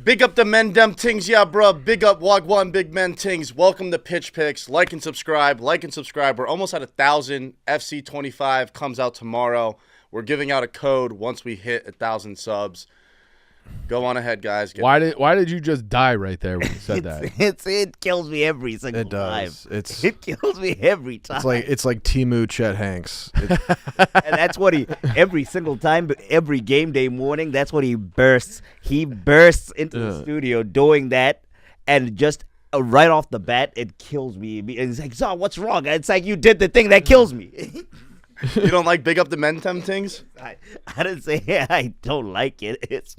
Big up the mandem tings, yeah, bro. Big up Wagwan Big Men tings. Welcome to Pitch Picks. Like and subscribe. We're almost at 1,000. FC 25 comes out tomorrow. We're giving out a code once we hit 1,000 subs. Go on ahead, guys. Why did you just die right there when you said that? It kills me every single time. It kills me every time. It's like Timu Chet Hanks. And that's what he every single time, every game day morning. That's what he bursts. He bursts into the studio doing that, and just right off the bat, it kills me. And he's like, "So what's wrong?" It's like you did the thing that kills me. You don't like big up the mandem tings? I didn't say I don't like it. It's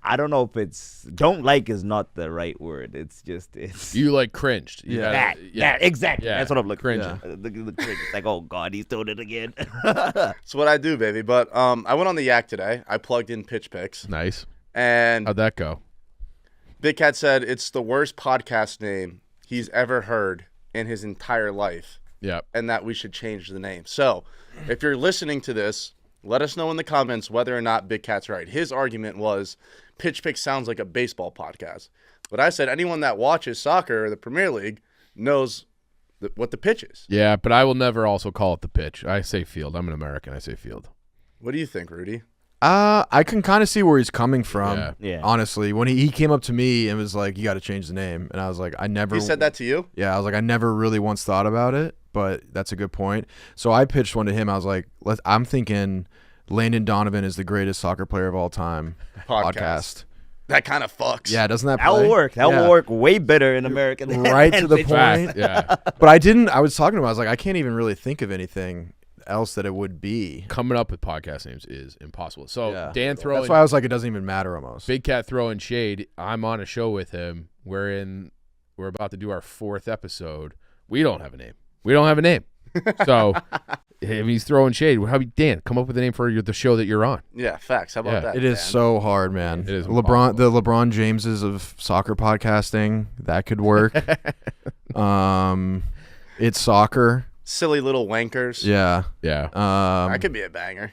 I don't know if it's don't like is not the right word. It's you like cringed. That exactly. Yeah. That's what I'm looking cringe. The cringe. It's like, oh God, he's doing it again. That's what I do, baby. But I went on the yak today. I plugged in Pitch Picks. Nice. And How'd that go? Big Cat said it's the worst podcast name he's ever heard in his entire life. Yeah. And that we should change the name. So if you're listening to this, let us know in the comments whether or not Big Cat's right. His argument was Pitch Pick sounds like a baseball podcast. But I said anyone that watches soccer or the Premier League knows what the pitch is. Yeah, but I will never also call it the pitch. I say field. I'm an American. I say field. What do you think, Rudy? I can kind of see where he's coming from. Yeah. Honestly, when he came up to me and was like, "You got to change the name," and I was like, "I never." He said that to you? Yeah, I was like, "I never really once thought about it." But that's a good point. So I pitched one to him. I was like, I'm thinking Landon Donovan is the greatest soccer player of all time. Podcast. That kind of fucks. Yeah, doesn't that That will work. That will work way better in America. Right to the point. Fact, yeah. But I was talking to him. I was like, I can't even really think of anything else that it would be. Coming up with podcast names is impossible. So Yeah. Dan throwing. That's why I was like, it doesn't even matter almost. Big Cat throwing shade. I'm on a show with him. We're about to do our 4th episode. We don't have a name. So if he's throwing shade, Dan, come up with a name for the show that you're on. Yeah, facts. How about that? It is Dan? so hard, man. It is the impossible. LeBron Jameses of soccer podcasting, that could work. It's soccer. Silly little wankers. Yeah. Yeah. That could be a banger.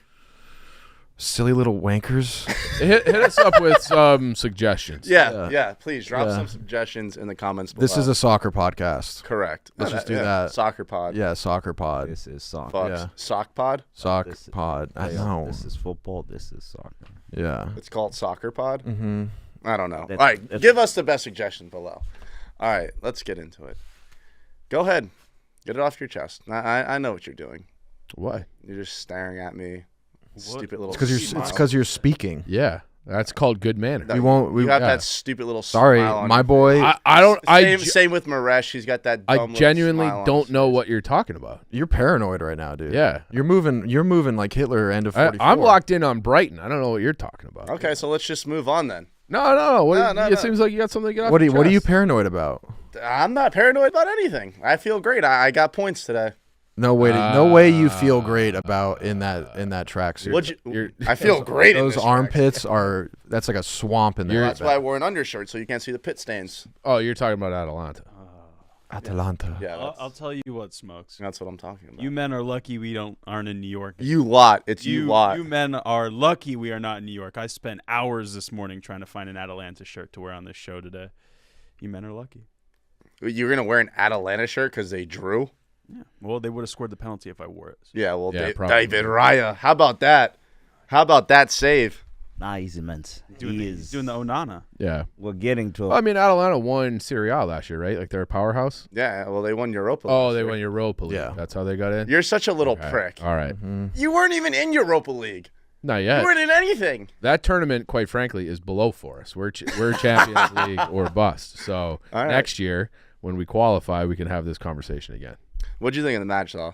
Silly little wankers. hit us up with some suggestions. Yeah. Please drop some suggestions in the comments below. This is a soccer podcast. Correct. Let's just do that. Soccer pod. Yeah, soccer pod. This is soccer. Fuck. Yeah. Sock pod? Sock This is- pod. I know. This is football. This is soccer. Yeah. It's called soccer pod? Mm-hmm. I don't know. That's- All right. that's- Give us the best suggestion below. All right. Let's get into it. Go ahead. Get it off your chest. I know what you're doing. Why? You're just staring at me. Stupid little It's smile. because you're speaking. Yeah. That's called good manner. No, We won't. You got yeah. that stupid little Sorry, smile on my your boy. I don't. Same with Maresh. He's got that. I Dumb genuinely little smile on don't his know face. what you're talking about. You're paranoid right now, dude. Yeah. You're moving like Hitler end of 44. I'm locked in on Brighton. I don't know what you're talking about. Okay, so let's just move on then. No. No. It seems like you got something to get off What your are you chest. paranoid about? I'm not paranoid about anything. I feel great. I got points today. No way you feel great about in that tracksuit. I feel great. Those in this armpits are that's like a swamp in there. That's why I wore an undershirt so you can't see the pit stains. Oh, you're talking about Atalanta. Atalanta. Yeah, I'll tell you what, Smokes. that's what I'm talking about. You men are lucky we aren't in New York. You lot. It's you lot. You men are lucky we are not in New York. I spent hours this morning trying to find an Atalanta shirt to wear on this show today. You men are lucky. You're gonna wear an Atalanta shirt because they drew. Yeah. Well, they would have scored the penalty if I wore it. Yeah. Well, Yeah, probably. David Raya. How about that? How about that save? Nah, he's immense. He's doing the Onana. Yeah. We're getting to. I mean, Atalanta won Serie A last year, right? Like they're a powerhouse. Yeah. Well, they won Europa. Oh, last they year. won Europa League. Yeah. That's how they got in. You're such a little Okay. prick. All right. You weren't even in Europa League. Not You yet. weren't in anything. That tournament, quite frankly, is below for us. We're Champions League or bust. So All right. next year, when we qualify, we can have this conversation again. What'd you think of the match, though?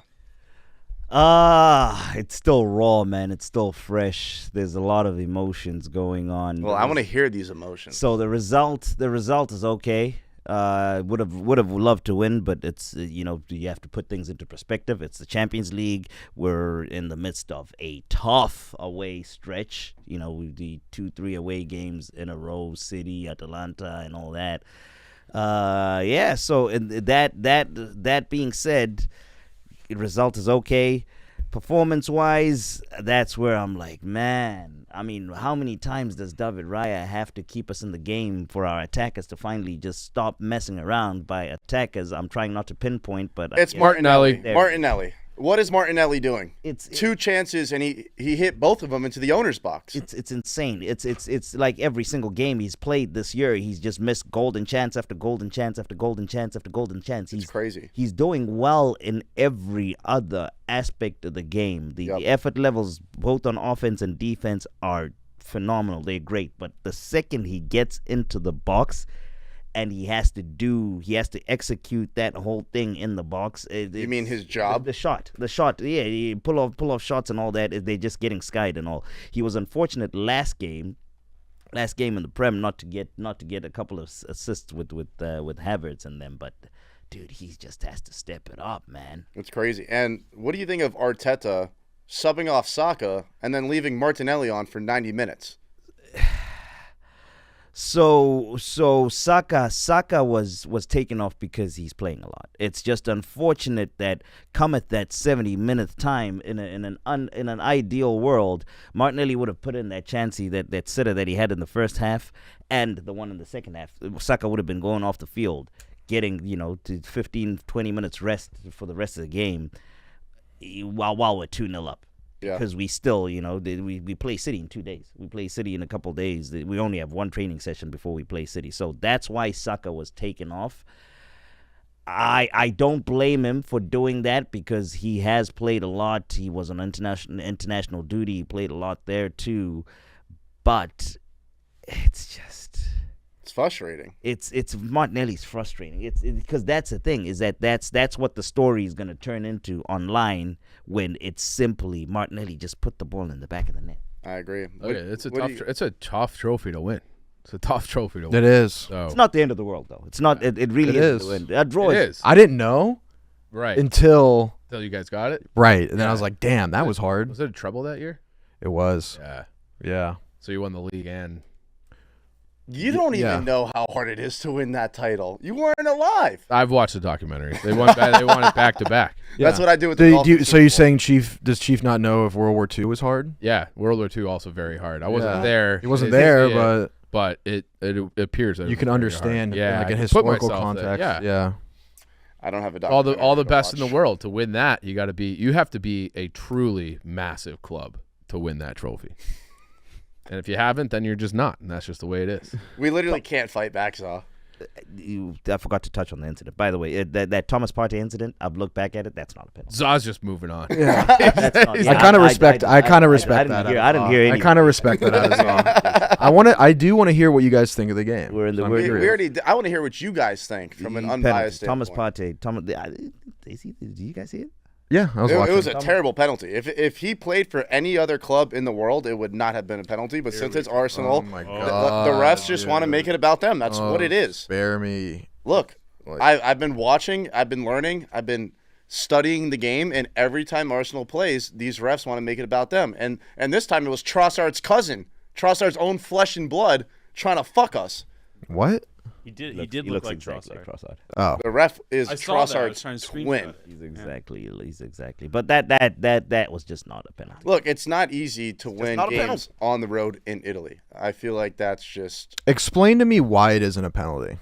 It's still raw, man. It's still fresh. There's a lot of emotions going on. Well, I want to hear these emotions. So the result is okay. Would have loved to win, but it's you have to put things into perspective. It's the Champions League. We're in the midst of a tough away stretch. The 2-3 away games in a row, City, Atalanta, and all that. So that being said, the result is okay. Performance-wise, that's where I'm like, man. I mean, how many times does David Raya have to keep us in the game for our attackers to finally just stop messing around? By attackers, I'm trying not to pinpoint, but It's yeah, Martinelli. There. Martinelli. What is Martinelli doing? It's 2 chances, and he hit both of them into the owner's box. It's insane. It's like every single game he's played this year, he's just missed golden chance after golden chance after golden chance after golden chance. It's crazy. He's doing well in every other aspect of the game. The effort levels, both on offense and defense, are phenomenal. They're great. But the second he gets into the box, and he has to execute that whole thing in the box. You mean his job? The shot. Yeah, he pull off shots and all that. They're just getting skied and all. He was unfortunate last game in the Prem not to get a couple of assists with Havertz and them. But dude, he just has to step it up, man. It's crazy. And what do you think of Arteta subbing off Saka and then leaving Martinelli on for 90 minutes? So Saka was taken off because he's playing a lot. It's just unfortunate that cometh that 70-minute time in an ideal world, Martinelli would have put in that chancey, that sitter that he had in the first half and the one in the second half. Saka would have been going off the field, getting to 15, 20 minutes rest for the rest of the game while we're 2-0 up. Yeah. Because we still, we play City in 2 days. We play City in a couple of days. We only have one training session before we play City. So that's why Saka was taken off. I don't blame him for doing that because he has played a lot. He was on international duty. He played a lot there too. But it's frustrating. It's Martinelli's frustrating. It's because that's the thing, is that's what the story is going to turn into online when it's simply Martinelli just put the ball in the back of the net. I agree. Okay, it's a tough trophy to win. It's a tough trophy to win. It is. So. It's not the end of the world though. It's not. It really is. A draw is. I didn't know Right. until you guys got it. right, and then I was like, "Damn, that was hard." Was it a treble that year? It was. Yeah. So you won the league and. You don't even know how hard it is to win that title. You weren't alive. I've watched the documentary. They won it back to back. That's what I do with the golf. So you're saying does Chief not know if World War II was hard? Yeah, World War II also very hard. I wasn't there. He wasn't there, but it appears that you can understand. Yeah, like in I historical put myself context. there. Yeah. I don't have a documentary. All the best in the world to win that. You have to be a truly massive club to win that trophy. And if you haven't, then you're just not, and that's just the way it is. We literally can't fight back, Zaw. I forgot to touch on the incident. By the way, that Thomas Partey incident, I've looked back at it. That's not a penalty. Zaw's just moving on. Yeah. I kind of respect. I kind of respect that. I didn't hear anything. I kind of respect that as well. I do want to hear what you guys think of the game. We're in the. I want to hear what you guys think from an unbiased Thomas standpoint. Partey. Do you guys see it? Yeah, I was watching. It was a terrible penalty. If he played for any other club in the world, it would not have been a penalty. But since it's Arsenal, my the God, refs just want to make it about them. That's what it is. Spare me. Look, I've been watching. I've been learning. I've been studying the game, and every time Arsenal plays, these refs want to make it about them. And this time it was Trossard's cousin, Trossard's own flesh and blood, trying to fuck us. What? He did look like exactly Trossard. like Trossard. Oh, The ref is I saw that. I was Trossard's trying to twin. screenshot it. He's exactly. But that was just not a penalty. Look, it's not easy to win not a games penalty. on the road in Italy. I feel like that's just explain to me why it isn't a penalty.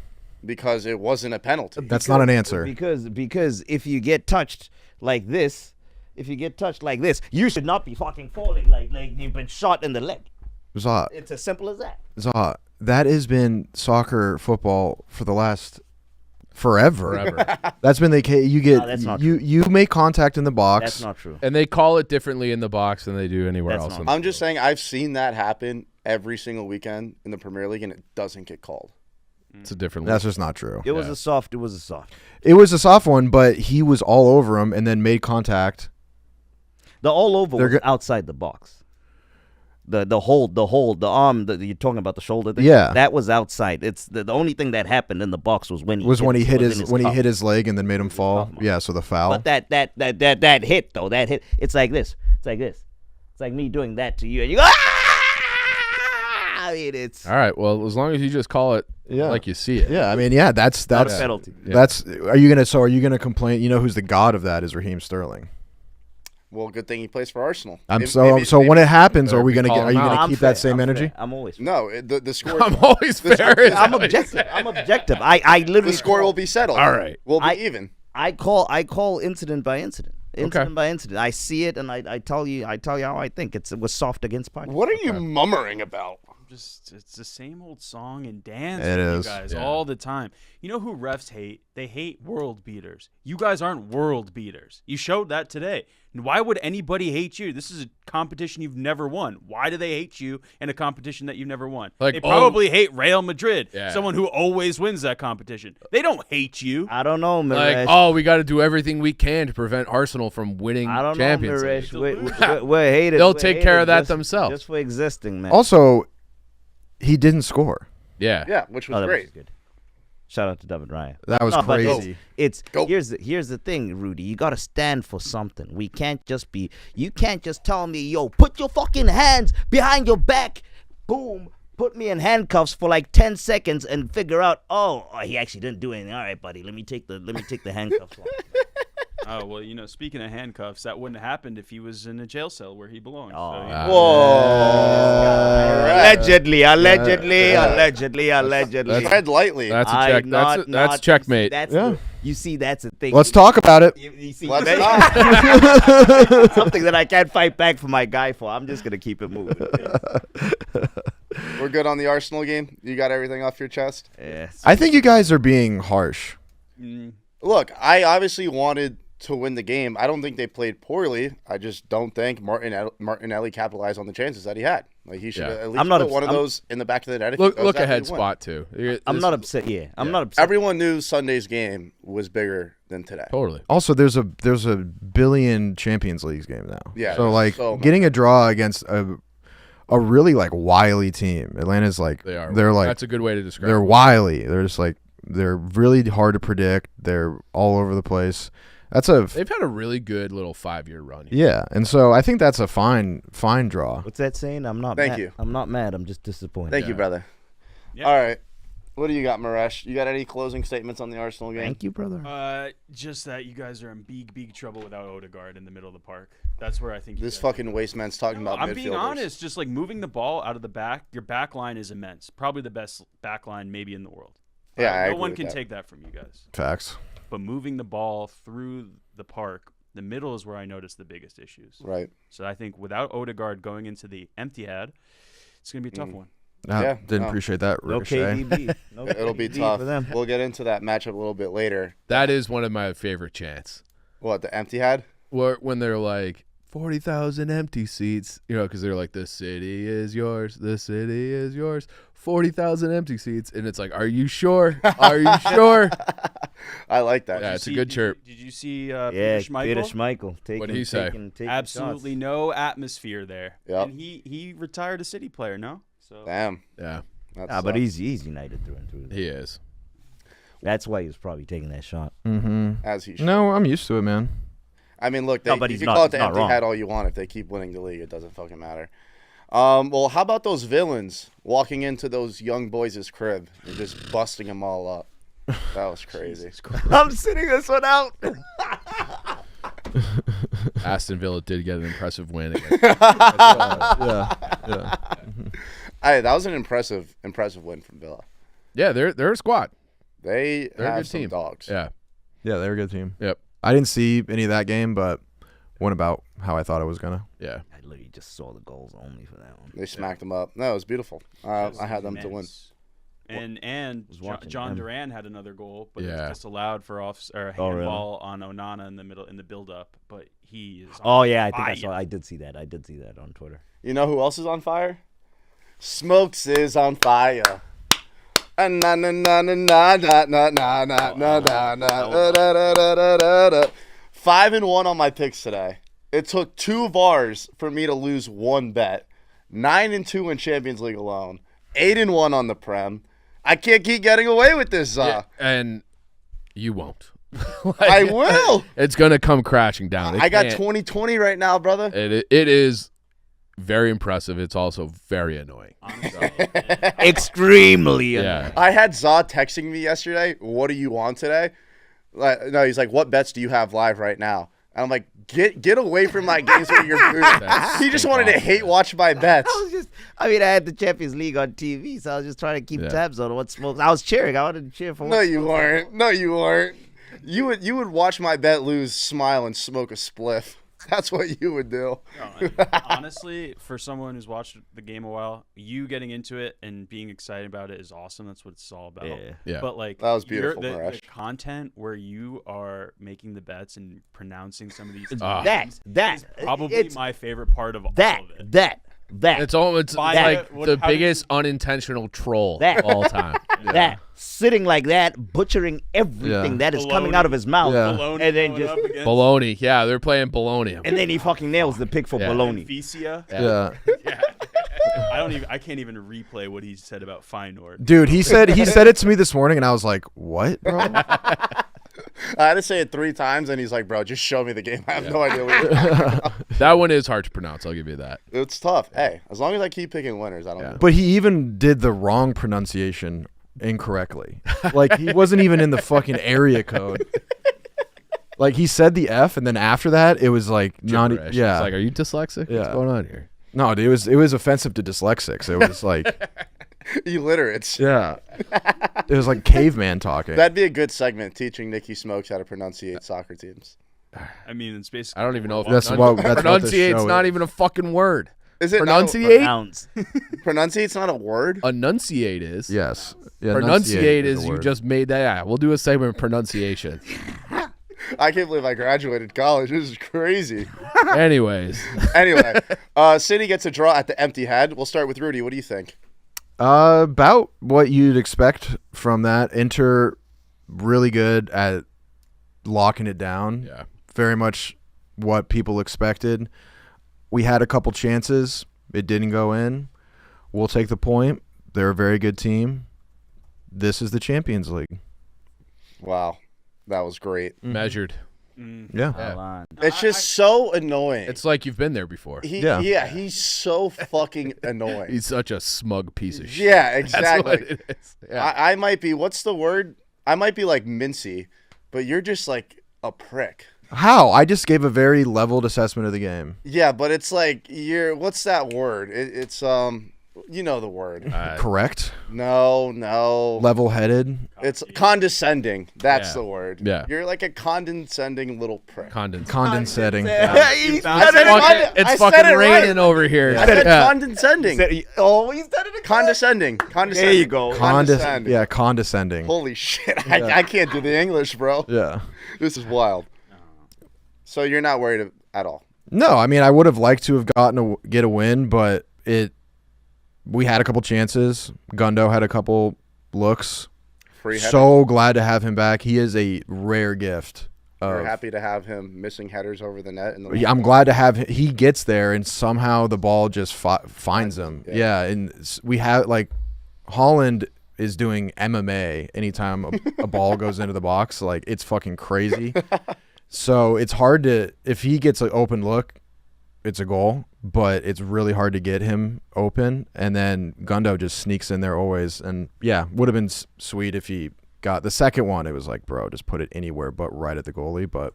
because it wasn't a penalty. That's not an answer. Because if you get touched like this, you should not be fucking falling like you've been shot in the leg. Zah, It's as simple as that. that has been soccer football for the last forever. That's been the case. that's not You make contact in the box. That's not true. And they call it differently in the box than they do anywhere That's else. not- I'm just saying I've seen that happen every single weekend in the Premier League, and it doesn't get called. It's a different. That's just not true. It was Yeah. a soft. It was a soft one, but he was all over him and then made contact. The all over They're was go- outside the box. The hold, the arm that you're talking about, the shoulder thing. Yeah. that was outside. It's the only thing that happened in the box was when he Was when he hit was in his cuff. hit his leg and then made him fall. cuff. Yeah, so the foul. But that hit though, that hit. It's like this. It's like me doing that to you, and you go. Ah! I mean, it's All right. Well, as long as you just call it like you see it. Yeah, I mean, that's not a penalty. Yeah. Are you gonna complain? You know who's the god of that is Raheem Sterling. Well, good thing he plays for Arsenal. So when it happens, are Maybe you gonna call get? Are him you out. gonna I'm keep fair, that same I'm energy? fair. I'm always fair. No, the score. I'm always fair. is I'm that what you objective. say? I'm objective. I literally The score will be settled. All right. We'll be I- even. I call incident by incident. Incident by incident. I see it and I tell you how I think. It was soft against Pires. What are you mummering about? It's the same old song and dance It with is. you guys Yeah. all the time. You know who refs hate? They hate world beaters. You guys aren't world beaters. You showed that today. And why would anybody hate you? This is a competition you've never won. Why do they hate you in a competition that you've never won? Like, they probably hate Real Madrid, Yeah. someone who always wins that competition. They don't hate you. I don't know, Like, Miresh. we got to do everything we can to prevent Arsenal from winning I don't Champions know, League. Miresh. We're hated. They'll We're take hated care of that just- themselves. Just for existing, man. Also, he didn't score. Yeah. Yeah, which was Oh, that great. was good. Shout out to David Raya. That was No, but crazy. It's Go. here's the thing, Rudy. You gotta stand for something. We can't just be. You can't just tell me, yo, put your fucking hands behind your back. Boom. Put me in handcuffs for like 10 seconds and figure out. Oh, he actually didn't do anything. All right, buddy. Let me take the handcuffs off. Oh, well, speaking of handcuffs, that wouldn't have happened if he was in a jail cell where he belongs. Oh. So, Whoa. Allegedly. Tread lightly. That's a I check. not- That's not- checkmate. That's Yeah. you see, that's the thing. Let's talk about it. You see, Let's that- not. something that I can't fight back for my guy for. I'm just gonna keep it moving. We're good on the Arsenal game. You got everything off your chest? Yes. I think you guys are being harsh. Look, I obviously wanted to win the game. I don't think they played poorly. I just don't think Martinelli capitalized on the chances that he had. Like he should Yeah. have at least I'm not put one of I'm- those in the back of the net. if Look he goes after ahead he won. spot too. I'm not upset. Yeah, I'm not upset. Everyone knew Sunday's game was bigger than today. Totally. Also, there's a billion Champions League games now. Yeah, So there's like so much. getting a draw against a really like wily team. Atlanta's like They are. They're like That's a good way to describe they're it. wily. They're just like they're really hard to predict. They're all over the place. They've had a really good little 5-year run here. Yeah, and so I think that's a fine draw. What's that saying? I'm not. Thank mad. you. I'm not mad. I'm just disappointed. Thank you, brother. Yeah. All right. What do you got, Maresh? You got any closing statements on the Arsenal game? Thank you, brother. Just that you guys are in big trouble without Odegaard in the middle of the park. That's where I think you This guys fucking waste man's talking about I'm midfielders. being honest. Just like moving the ball out of the back, your back line is immense. Probably the best back line maybe in the world. Yeah, I no agree one with can that. take that from you guys. Facts. But moving the ball through the park, the middle is where I notice the biggest issues. Right. So I think without Odegaard going into the empty head, it's going to be a tough one. Yeah, Didn't no. appreciate that. No Ricochet. KDB. No It'll be KDB tough. for them. We'll get into that matchup a little bit later. That is one of my favorite chants. What, the empty head? When they're like 40,000 empty seats, because they're like, the city is yours, the city is yours, 40,000 empty seats, and it's like, are you sure? Are you sure? I like that. Yeah, it's a good chirp. Did you see Yeah, Peter Schmeichel? Peter Schmeichel. What'd he say? Taking Absolutely shots. no atmosphere there. Yep. And he retired a City player, no? So Damn. Yeah, That But sucks. he's United through and through. he is. That's why he was probably taking that shot. Mm-hmm. As he should. No, I'm used to it, man. I mean, look, No, but you he's can not- call it he's the not empty wrong. head all you want. If they keep winning the league, it doesn't fucking matter. Well, how about those villains walking into those young boys' crib and just busting them all up? That was crazy. I'm sitting this one out. Aston Villa did get an impressive win. Yeah. Hey, that was an impressive win from Villa. Yeah, they're a squad. They They're a have good some team. dogs. Yeah, Yeah, they're a good team. Yep. I didn't see any of that game, but went about how I thought it was gonna. yeah. I literally just saw the goals only for that one. They smacked them up. No, it was beautiful. I had them to win. And Was watching John them. Duran had another goal, but Yeah. it's disallowed for a handball on Onana in the build up. But he is. Oh yeah, I think I fire. saw. I did see that. I did see that on Twitter. You know who else is on fire? Smokes is on fire. Na na na na na na na na na na na na na. 5-1 on my picks today. It took 2 VARs for me to lose 1 bet. 9-2 in Champions League alone. 8-1 on the Prem. I can't keep getting away with this. Yeah, and you won't. I will. It's gonna come crashing down. I got 20-20 right now, brother. It is very impressive. It's also very annoying. Extremely. Yeah. I had Zaw texting me yesterday, what do you want today? No, he's like, what bets do you have live right now? And I'm like, get away from my games with your boots. He just wanted to hate watch my bets. I had the Champions League on TV, so I was just trying to keep tabs on what smokes. I was cheering. I wanted to cheer for. No, you weren't. No, you weren't. You would watch my bet lose, smile, and smoke a spliff. That's what you would do. No, honestly, for someone who's watched the game a while, you getting into it and being excited about it is awesome. That's what it's all about. Yeah. But like that was beautiful. The content where you are making the bets and pronouncing some of these that is probably my favorite part of all of it. That. It's like the biggest unintentional troll of all time. That sitting like that, butchering everything that is coming out of his mouth, and then just baloney. Yeah, they're playing baloney, and then he fucking nails the pick for baloney. Ficia. Yeah. I can't even replay what he said about Feyenoord. Dude, he said it to me this morning, and I was like, "What, bro?" I had to say it 3 times, and he's like, "Bro, just show me the game. I have no idea what you're talking about." That one is hard to pronounce. I'll give you that. It's tough. Hey, as long as I keep picking winners, I don't know. But he even did the wrong pronunciation incorrectly. Like, he wasn't even in the fucking area code. Like, he said the F, and then after that, it was like, It's like, are you dyslexic? Yeah. What's going on here? No, dude, it was offensive to dyslexics. It was like, illiterates. yeah, it was like caveman talking. That'd be a good segment, teaching Nicky Smokes how to pronunciate soccer teams. I mean, it's basically. I don't even know if That's what this pronunciate's show not is. even a fucking word. Is it Pronunciate? Pronunciate's not a word. Enunciate is. Yes. Yeah, Pronunciate is a you word. just made that. Yeah, we'll do a segment of pronunciation. I can't believe I graduated college. This is crazy. Anyways. Anyway, City gets a draw at the Empty Head. We'll start with Rudy. What do you think? About what you'd expect from that. Inter really good at locking it down. Yeah. Very much what people expected. We had a couple chances. It didn't go in. We'll take the point. They're a very good team. This is the Champions League. Wow. That was great. Measured. Yeah. It's just so annoying. It's like you've been there before. He's so fucking annoying. He's such a smug piece of shit. Yeah, That's exactly. what it is. Yeah. I might be, what's the word? I might be like mincy, but you're just like a prick. How? I just gave a very leveled assessment of the game. Yeah, but it's like what's that word? It's you know the word. Correct? No. Level-headed? It's condescending. That's Yeah. the word. Yeah. You're like a condescending little prick. Condescending. It's I said fucking it right. raining over here. I said Yeah. condescending. He's done it again. Condescending. There you go. Condescending. Condescending. Holy shit. I can't do the English, bro. Yeah. This is wild. So you're not worried at all? No, I mean, I would have liked to have get a win, but we had a couple chances. Gundo had a couple looks. Free header. So glad to have him back. He is a rare gift. We're happy to have him missing headers over the net. Yeah, I'm glad to have him. He gets there, and somehow the ball just finds him. Yeah, and we have, like, Holland is doing MMA anytime a ball goes into the box. Like, it's fucking crazy. So it's hard to, if he gets an open look, it's a goal, but it's really hard to get him open. And then Gundo just sneaks in there always. And yeah, would have been sweet if he got the second one. It was like, bro, just put it anywhere but right at the goalie. But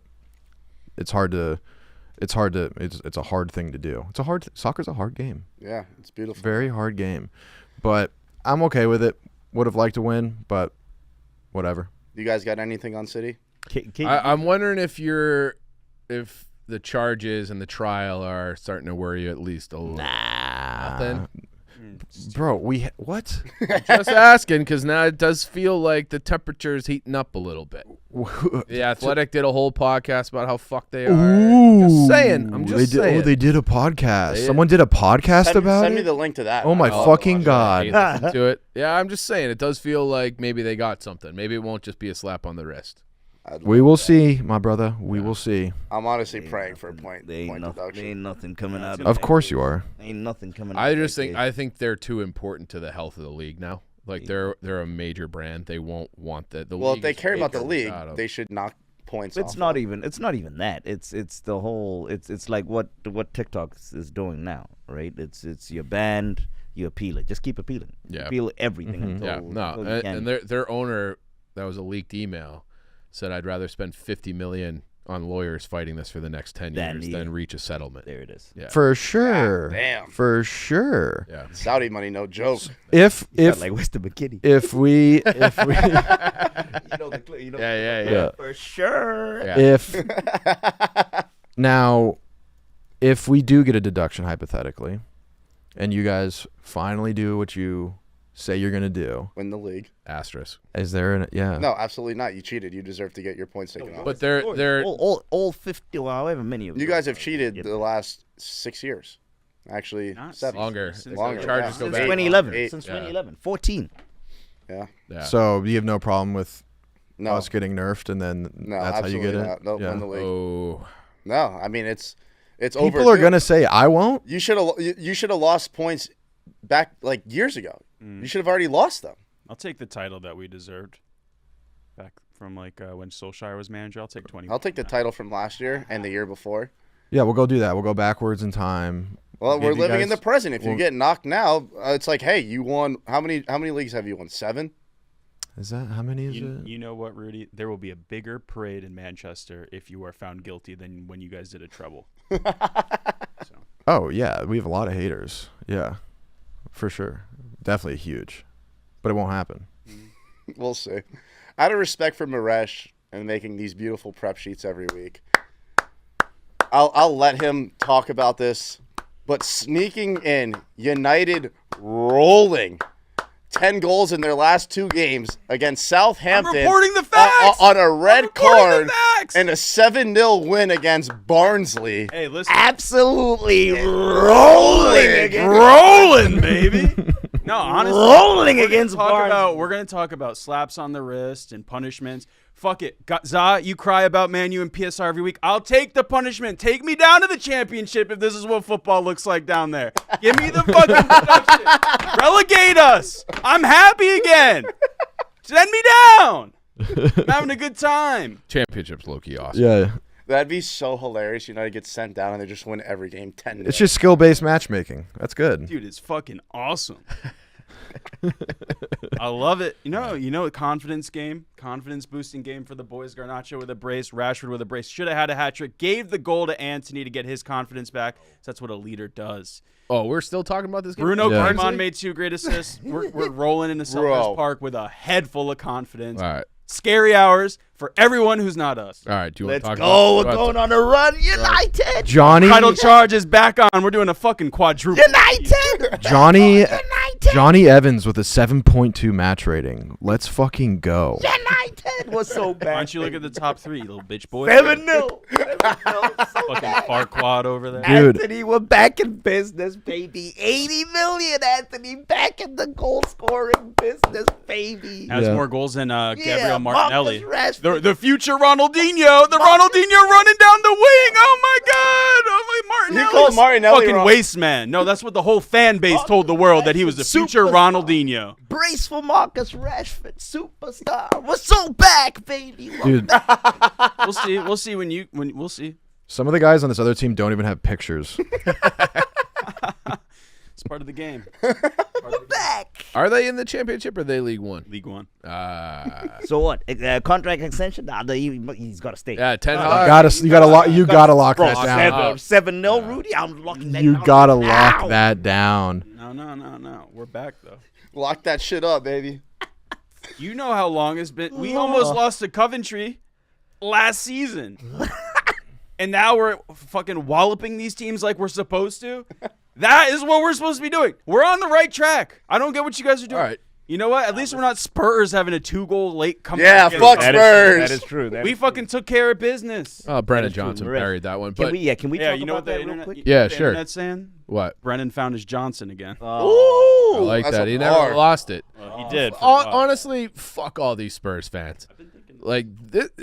it's a hard thing to do. Soccer's a hard game. Yeah, it's beautiful. Very hard game. But I'm okay with it. Would have liked to win, but whatever. You guys got anything on City? I'm wondering if the charges and the trial are starting to worry you at least a little. Nothing. Bro, what? Just asking, because now it does feel like the temperature is heating up a little bit. The Athletic did a whole podcast about how fucked they are. Just saying. I'm just saying. They did a podcast. Someone did a podcast about Send it? me the link to that. Oh my fucking God. Listen to it. Yeah, I'm just saying. It does feel like maybe they got something. Maybe it won't just be a slap on the wrist. We will see, my brother. We will see. I'm honestly praying for a point deduction. There ain't nothing coming out. Of course you are. Ain't nothing coming out. I think they're too important to the health of the league now. Like they're a major brand. They won't want that. Well, if they care about the league, they should knock points off. It's not even that. It's the whole. It's like what TikTok is doing now, right? It's your band. You appeal it. Just keep appealing. Yeah. Appeal everything. Until and their owner, that was a leaked email, said I'd rather spend $50 million on lawyers fighting this for the next 10 Then years than reach a settlement. There it is. Yeah. For sure. Damn. For sure. Yeah. Saudi money, no joke. If Like Weston McKinney. if we Yeah. For sure. Yeah. if now if we do get a deduction hypothetically, and you guys finally do what you say you're gonna do, Win the league. Asterisk. is there an No, absolutely not. You cheated. You deserve to get your points taken off. But they're all 50, well, however many of You them. guys have cheated the last 6 years. Actually, Not 7. longer. Since Longer. The charges Yeah. go Since back. 2011. Eight. Since Yeah. 2011. 14. Yeah. Yeah. So you have no problem with No. us getting nerfed, and then No, that's how you absolutely get not. it. Nope, Yeah. win the league. Oh. No, I mean it's over. People are gonna say I won't. You should have lost points back like years ago. Mm. You should have already lost them. I'll take the title that we deserved back from like when Solskjaer was manager. I'll take 20. I'll take the title from last year and the year before. Yeah, we'll go do that. We'll go backwards in time. Well, Give we're you living in guys- the present. If you well- get knocked now, it's like, hey, you won. How many leagues have you won? 7. Is that how many is You, it? you know what, Rudy? There will be a bigger parade in Manchester if you are found guilty than when you guys did a treble. So, Oh yeah, we have a lot of haters. Yeah, for sure, definitely huge, but it won't happen. We'll see. Out of respect for Maresh and making these beautiful prep sheets every week, I'll let him talk about this. But sneaking in, United rolling 10 goals in their last 2 games against Southampton. I'm reporting the facts. On a red reporting card the facts. and a 7-0 win against Barnsley. hey, listen. Absolutely rolling Rolling, baby. No, honestly. Rolling against Barnes. We're going to talk about slaps on the wrist and punishments. Fuck it. Za, you cry about Man U and PSR every week. I'll take the punishment. Take me down to the championship if this is what football looks like down there. Give me the fucking production. Relegate us. I'm happy again. Send me down. I'm having a good time. Championship's low-key awesome. Yeah, That'd be so hilarious. United gets sent down and they just win every game 10-0. it's just skill-based matchmaking. That's good. Dude, it's fucking awesome. I love it. You know, a confidence boosting game for the boys. Garnacho with a brace, Rashford with a brace. Should have had a hat trick. Gave the goal to Anthony to get his confidence back. So that's what a leader does. Oh, we're still talking about this game? Bruno Yeah. Griezmann made 2 great assists. We're rolling into Selhurst Park with a head full of confidence. All right. Scary hours for everyone who's not us. All right. Do you want Let's to talk go. about We're going on a run. United. Johnny, Title charge is back on. We're doing a fucking quadruple. United. Johnny, United. Johnny Evans with a 7.2 match rating. Let's fucking go. United was so Why bad. don't you look at the top 3, you little bitch boy? 7-0. Fucking Farquad over there. Dude. Anthony, we're back in business, baby. 80 million, Anthony. Back in the goal scoring business, baby. Has Yeah. more goals than Gabriel Yeah, Martinelli. Marcus Rashford. The future Ronaldinho. The Ronaldinho running down the wing. Oh my God. Oh my Martinelli. You called Martinelli fucking wrong. waste man. No, that's what the whole fan base told the world, that he was the future Superstar. Ronaldinho. Brace for Marcus Rashford, superstar. We're so back, baby. Dude, We'll see. We'll see when we'll see. some of the guys on this other team don't even have pictures. It's part of the game. We're back. Are they in the championship or are they League One? League One. So what? Contract extension? Nah, he's got to stay. Yeah, Ten You Hag. gotta lock Bro, that down. 7-0, Rudy. I'm locking that You down gotta now. lock that down. No. We're back though. Lock that shit up, baby. You know how long it's been. We almost lost to Coventry last season. And now we're fucking walloping these teams like we're supposed to. That is what we're supposed to be doing. We're on the right track. I don't get what you guys are doing. All right. You know what? At least we're not Spurs having a 2-goal late comeback. Yeah, against fuck us. Spurs. That is true. We fucking took care of business. Oh, Brennan is true. Johnson Right. buried that one. Can But we talk You know about what the that real internet? quick? you Yeah, know what the sure. Internet's saying? what? Brennan found his Johnson again. Ooh, I like that's that. a He bar. never lost it. He did. for a while. Honestly, fuck all these Spurs fans. Like,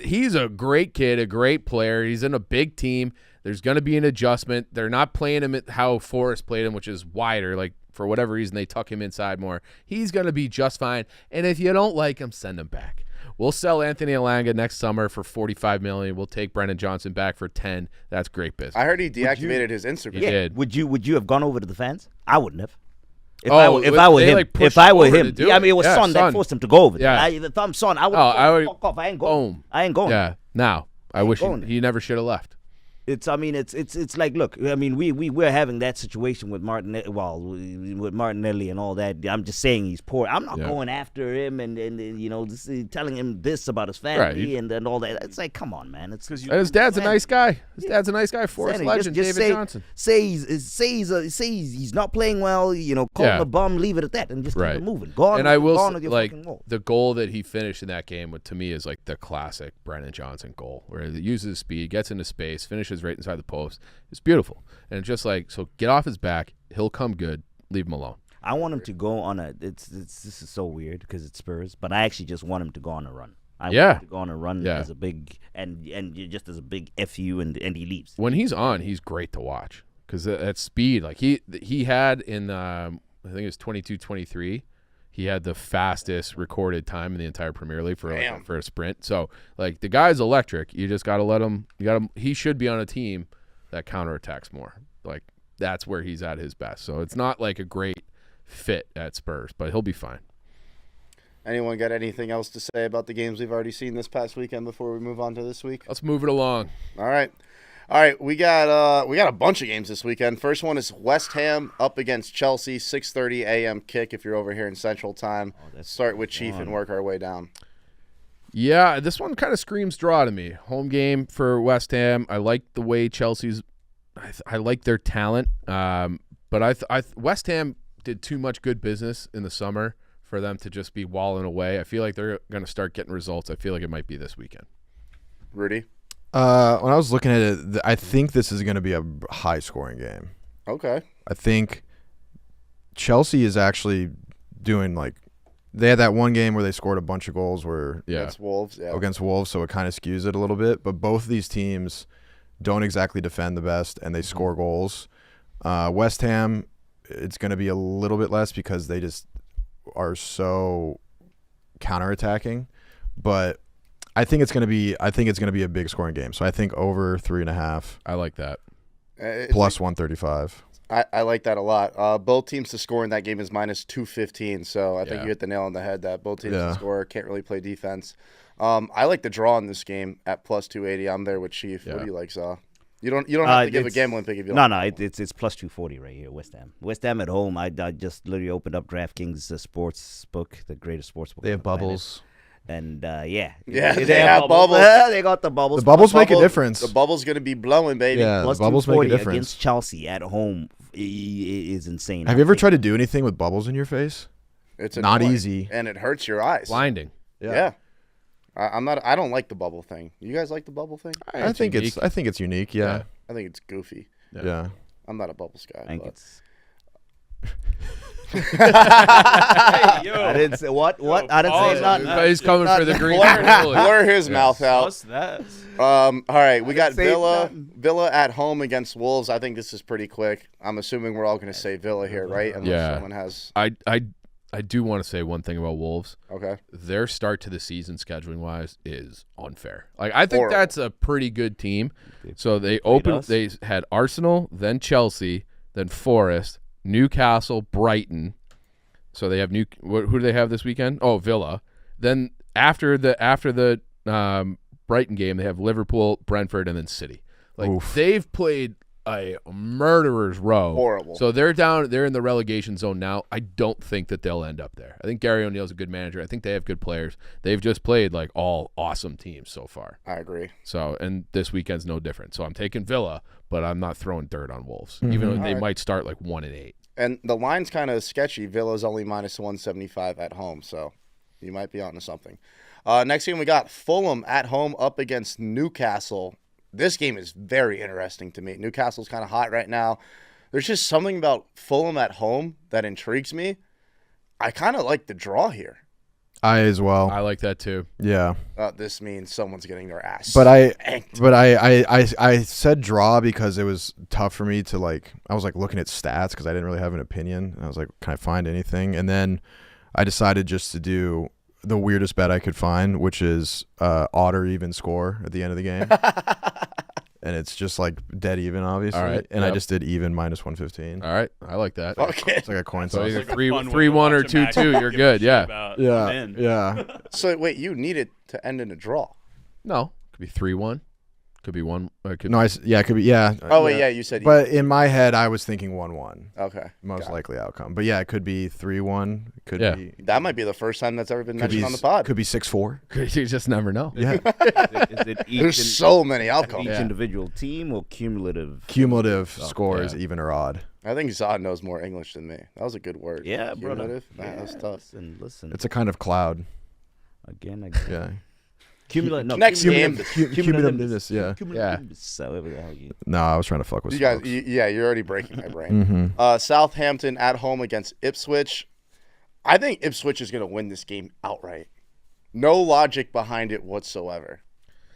he's a great kid, a great player. He's in a big team. There's going to be an adjustment. They're not playing him at how Forrest played him, which is wider. Like, for whatever reason, they tuck him inside more. He's going to be just fine. And if you don't like him, send him back. We'll sell Anthony Elanga next summer for $45 million. We'll take Brennan Johnson back for $10 million. That's great business. I heard he deactivated his Instagram. He did. Would you have gone over to the fans? I wouldn't have. If Oh, I were they, him, like, pushed if I him were over him, to do I mean, it. it was Yeah, Son that Son. forced him to go over there. Yeah. If I'm Son, I would. Oh, I would- Fuck off. I ain't going. Boom. I ain't going. Yeah. Now, I wish going there. he never should have left. It's like, look, I mean, we're having that situation with Martinelli, with Martinelli and all that. I'm just saying he's poor. I'm not going after him and just, telling him this about his family and all that. It's like, come on, man. It's because his dad's a nice guy. His dad's a nice guy. Forest legend, just David Johnson. Say he's not playing well. Call him a bum. Leave it at that, and just keep it moving. Go on. And I will say, like the goal that he finished in that game, to me, is like the classic Brennan Johnson goal, where he uses his speed, gets into space, finishes right inside the post. It's beautiful. And it's just like, so get off his back. He'll come good. Leave him alone. I want him to go on this is so weird because it's Spurs, but I actually just want him to go on a run. I want him to go on a run as a big and just as a big FU and he leaves. When he's on, he's great to watch because that speed, like he had in I think it was 22-23. He had the fastest recorded time in the entire Premier League for a sprint. So, like, the guy's electric. You just got to let him. He should be on a team that counterattacks more. Like, that's where he's at his best. So, it's not like a great fit at Spurs, but he'll be fine. Anyone got anything else to say about the games we've already seen this past weekend before we move on to this week? Let's move it along. All right, we got a bunch of games this weekend. First one is West Ham up against Chelsea, 6:30 a.m. kick if you're over here in Central Time. Start with Chief and work our way down. Yeah, this one kind of screams draw to me. Home game for West Ham. I like the way Chelsea's I like their talent, but West Ham did too much good business in the summer for them to just be walling away. I feel like they're going to start getting results. I feel like it might be this weekend. Rudy? When I was looking at it, I think this is going to be a high-scoring game. Okay. I think Chelsea is actually doing they had that one game where they scored a bunch of goals against Wolves, so it kind of skews it a little bit. But both of these teams don't exactly defend the best, and they score goals. West Ham, it's going to be a little bit less because they just are so counterattacking, but I think it's going to be a big scoring game. So I think over 3.5. I like that. Plus 135. I like that a lot. Both teams to score in that game is minus 215. So I think you hit the nail on the head that both teams to score can't really play defense. I like the draw in this game at plus 280. I'm there with Chief. What do you like, Zaw? You don't have to give a gambling pick if you don't. No, it's plus 240 right here. West Ham at home. I just literally opened up DraftKings sports book, the greatest sports book. They have bubbles. And they have bubbles. They got the bubbles. The bubbles make a difference. The bubbles gonna be blowing, baby. Yeah, plus the bubbles make a difference against Chelsea at home is insane. Have you ever tried to do anything with bubbles in your face? It's not annoying, easy, and it hurts your eyes. Blinding. Yeah. I don't like the bubble thing. You guys like the bubble thing? I think it's unique. Yeah. I think it's goofy. Yeah. I'm not a bubbles guy. I think it's. Hey, yo. I didn't say what? I didn't say nothing. He's coming for the green. Blur his mouth out. What's that? All right, we got say Villa at home against Wolves. I think this is pretty quick. I'm assuming we're all going to say Villa here, right? Unless someone has. I do want to say one thing about Wolves. Okay. Their start to the season scheduling wise is unfair. I think that's a pretty good team. So they had Arsenal, then Chelsea, then Forest, Newcastle, Brighton. So they have who do they have this weekend? Oh, Villa. Then after the Brighton game, they have Liverpool, Brentford, and then City. They've played a murderer's row. Horrible. So they're in the relegation zone now. I don't think that they'll end up there. I think Gary O'Neill's a good manager. I think they have good players. They've just played all awesome teams so far. I agree. So, and this weekend's no different. So I'm taking Villa, but I'm not throwing dirt on Wolves, even though they might start 1-8. And the line's kind of sketchy. Villa's only minus 175 at home, so you might be onto something. Next game, we got Fulham at home up against Newcastle. This game is very interesting to me. Newcastle's kind of hot right now. There's just something about Fulham at home that intrigues me. I kind of like the draw here. I as well. I like that too. Yeah. This means someone's getting their ass. But spanked. I said draw because it was tough for me to I was looking at stats because I didn't really have an opinion. I was like, can I find anything? And then I decided just to do the weirdest bet I could find, which is odd or even score at the end of the game. And it's just dead even, obviously. All right. And I just did even minus 115. All right. I like that. Okay. It's like a coin So toss. either It's like a fun 3-1 one or to watch a 2-2, match. you're Give a good. shit Yeah. about. Yeah. I'm in. Yeah. So, wait, you need it to end in a draw. No, it could be 3-1. Could be one. Could No, yeah, it could be. Yeah. Oh, wait, yeah, you said. But in my head, I was thinking 1-1. Okay. Most got it. likely outcome. But yeah, it could be 3-1. Could Yeah. be. That might be the first time that's ever been Could be, mentioned on the pod. Could be 6-4. you just never know. Yeah. Is it each There's so many each outcomes. Yeah. individual team or cumulative? Cumulative scores, yeah. even or odd. I think Zod knows more English than me. That was a good word. Yeah, brother. Cumulative? Nah, that's tough. Listen. It's a kind of cloud. Again. Yeah. Cumulative. No, Next game. Cumulativeness, yeah. Cumulativeness. However the hell you. No, I was trying to fuck with You guys, folks. yeah, you're already breaking my brain. Mm-hmm. Southampton at home against Ipswich. I think Ipswich is going to win this game outright. No logic behind it whatsoever.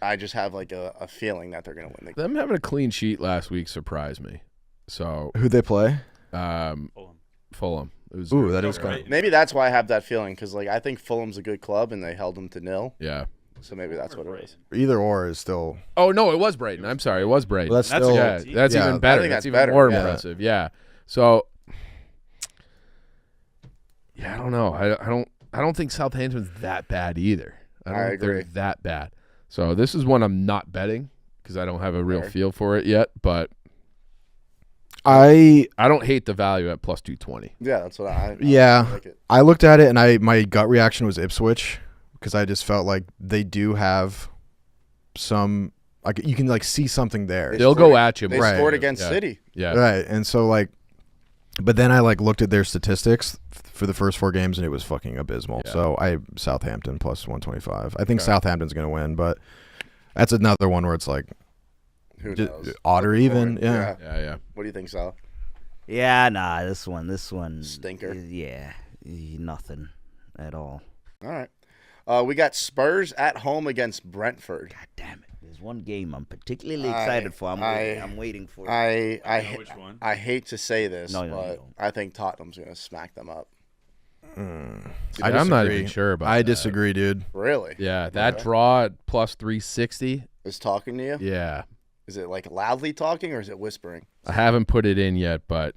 I just have like a feeling that they're going to win the game. Them having a clean sheet last week surprised me. So, Who'd they play? Fulham. It was Ooh, that is Okay. kind of. Maybe that's why I have that feeling because like I think Fulham's a good club and they held them to 0. Yeah. So maybe that's what it is. Either or is still. Oh no, it was Brighton. I'm sorry, it was Brighton. Well, that's That's still. a yeah, good team. that's Yeah, even better. I think That's that's even better, more yeah. impressive. Yeah. So, yeah, I don't know. I don't think Southampton's that bad either. I don't I think they're agree. that bad. So this is one I'm not betting because I don't have a real Fair. feel for it yet. But I I don't hate the value at plus 220. Yeah, that's what I Yeah. like it. I looked at it and my gut reaction was Ipswich because I just felt like they do have some like you can like see something there. They'll scored- go at you. They Right. scored against Yeah. City. Yeah. Right. And so like but then I like looked at their statistics for the first 4 games and it was fucking abysmal. Yeah. So I Southampton plus 125. I think Okay. Southampton's going to win, but that's another one where it's like Who Ju- knows? odd or Looking even, forward. yeah. Yeah. What do you think, Sal? Yeah, nah. This one. Stinker. Yeah, nothing at all. All right. We got Spurs at home against Brentford. God damn it! There's one game I'm particularly excited for. I'm waiting for it. I know which one. I hate to say this, No, you but don't. I think Tottenham's going to smack them up. I'm not even sure about I that. disagree, dude. Really? Yeah, that Okay. draw at plus 360. Is talking to you? Yeah. Is it like loudly talking or is it whispering? I haven't put it in yet, but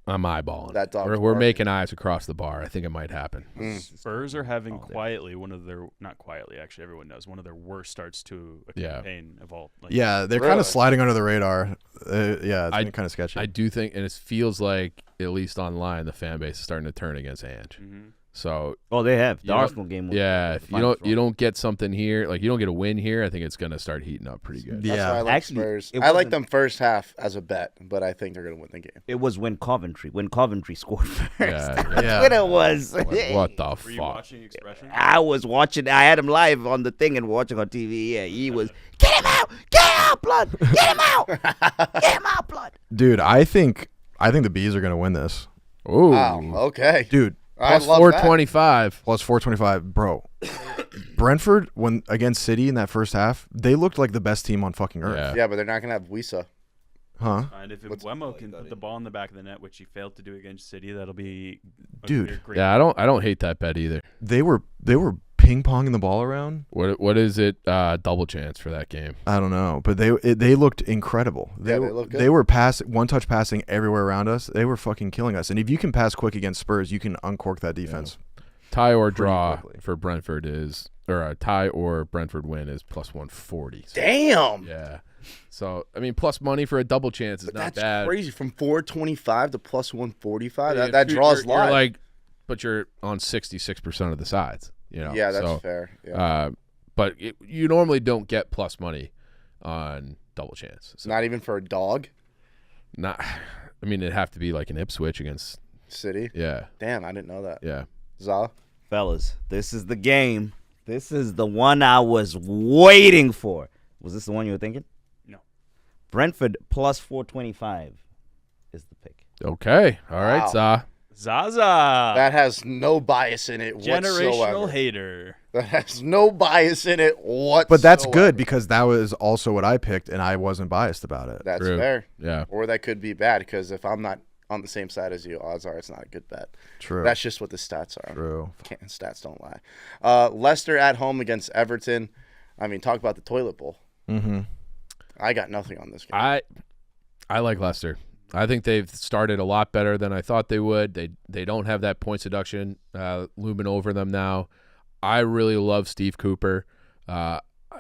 I'm eyeballing That it. dog's We're barking. making eyes across the bar. I think it might happen. Spurs are having quietly one of their not quietly actually everyone knows one of their worst starts to a Yeah. campaign of all. Like, Yeah, they're Really? kind of sliding under the radar. Yeah, it's been kind of sketchy. I do think, and it feels like, at least online, the fan base is starting to turn against Ange. Mhm. So Oh, they have the You know- Arsenal game. Was yeah, the if you finals don't get something here, like you don't get a win here, I think it's gonna start heating up pretty good. That's why I like Actually, Spurs. it I like wasn't- them first half as a bet, but I think they're going to win the game. It was when Coventry scored first. Yeah, Yeah. What it was. What the Were you fuck? watching Expression? I was watching. I had him live on the thing and watching on TV. Yeah, he was. Get him out! Get him out, blood! Get him out! Get him out, blood! Dude, I think the Bees are going to win this. Ooh, Wow. Okay. Dude, I plus love 425. plus 425, bro. Brentford when against City in that first half, they looked like the best team on fucking earth. Yeah. that. Yeah, but they're not going to have Wisa. Huh? And if What's- Mbeumo can put the ball in the back of the net, which he failed to do against City, that'll be a Dude. great. Yeah, I don't hate that bet either. They were ping ponging the ball around. What is it? Double chance for that game. I don't know, but they looked incredible. Yeah, they look good. They were one touch passing everywhere around us. They were fucking killing us. And if you can pass quick against Spurs, you can uncork that defense. Tie or Pretty draw quickly. for Brentford is, or a tie or Brentford win is plus 140. So, Damn. yeah. So I mean, plus money for a double chance is But not that's bad. crazy. From 425 to plus 145. Yeah, That draws you're live. like, but you're on 66% of the sides. You know. Yeah, that's so, fair. Yeah. But you normally don't get plus money on double chance. So Not even for a dog. not. I mean, it'd have to be like an Ipswich against. City. Yeah. Damn, I didn't know that. Yeah. Za. Fellas, this is the game. This is the one I was waiting for. Was this the one you were thinking? No. Brentford plus 425 is the pick. Okay. All right, Wow. Za. Zaza, That has no bias in it generational whatsoever. hater. That has no bias in it whatsoever. But that's good because that was also what I picked, and I wasn't biased about it. That's True. fair. Yeah. Or that could be bad because if I'm not on the same side as you, odds are it's not a good bet. True. That's just what the stats are. True. Stats don't lie. Leicester at home against Everton. I mean, talk about the toilet bowl. Mm-hmm. I got nothing on this game. I like Leicester. I think they've started a lot better than I thought they would. They don't have that point seduction looming over them now. I really love Steve Cooper.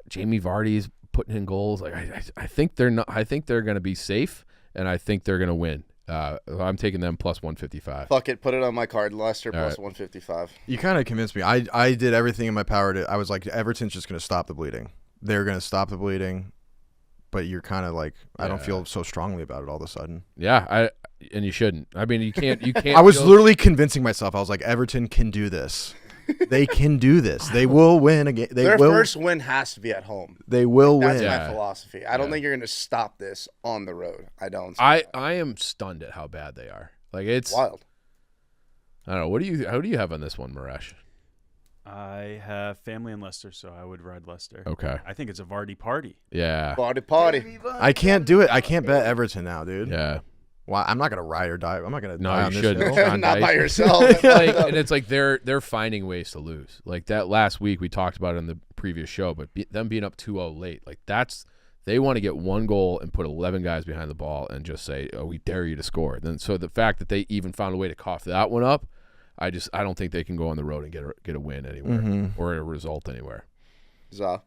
Jamie Vardy's putting in goals. Like I think they're not. I think they're going to be safe, and I think they're going to win. I'm taking them plus 155. Fuck it, put it on my card. Leicester plus right. 155. You kind of convinced me. I did everything in my power to. I was like, Everton's just going to stop the bleeding. They're going to stop the bleeding. But you're kind of like, I don't feel so strongly about it all of a sudden. Yeah, and you shouldn't. I mean, you can't. I was literally convincing myself. I was like, Everton can do this. They can do this. They will win again. Their first win has to be at home. They will That's win. my philosophy. I don't think you're going to stop this on the road. I don't. I am stunned at how bad they are. Like it's wild. I don't know. How do you have on this one, Maresh? I have family in Leicester, so I would ride Leicester. Okay. I think it's a Vardy party. Yeah. Party. I can't do it. I can't bet Everton now, dude. Yeah. Well, I'm not gonna ride or die. I'm not gonna No, die you on this shouldn't. hill. Sean Not by Dyche. yourself. And it's like they're finding ways to lose. Like that last week we talked about it in the previous show, but them being up 2-0 late, like they want to get one goal and put 11 guys behind the ball and just say, "Oh, we dare you to score." Then so the fact that they even found a way to cough that one up, I don't think they can go on the road and get a win anywhere or a result anywhere. Za.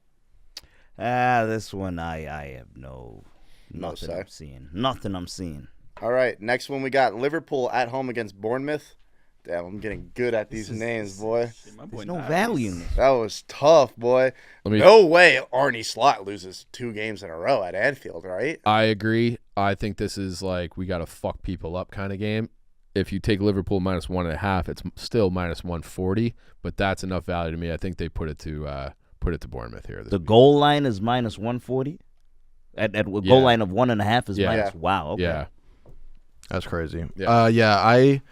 This one I have nothing say. I'm seeing. Nothing I'm seeing. All right, next one we got Liverpool at home against Bournemouth. Damn, I'm getting good at these names, boy. There's no value in this. That was tough, boy. No way Arne Slot loses 2 games in a row at Anfield, right? I agree. I think this is like we got to fuck people up kind of game. If you take Liverpool minus 1.5, it's still minus 140, but that's enough value to me. I think they put it to Bournemouth here. The goal line is minus 140. At goal line of 1.5 is minus. Wow. Okay. Yeah. That's crazy. Yeah. I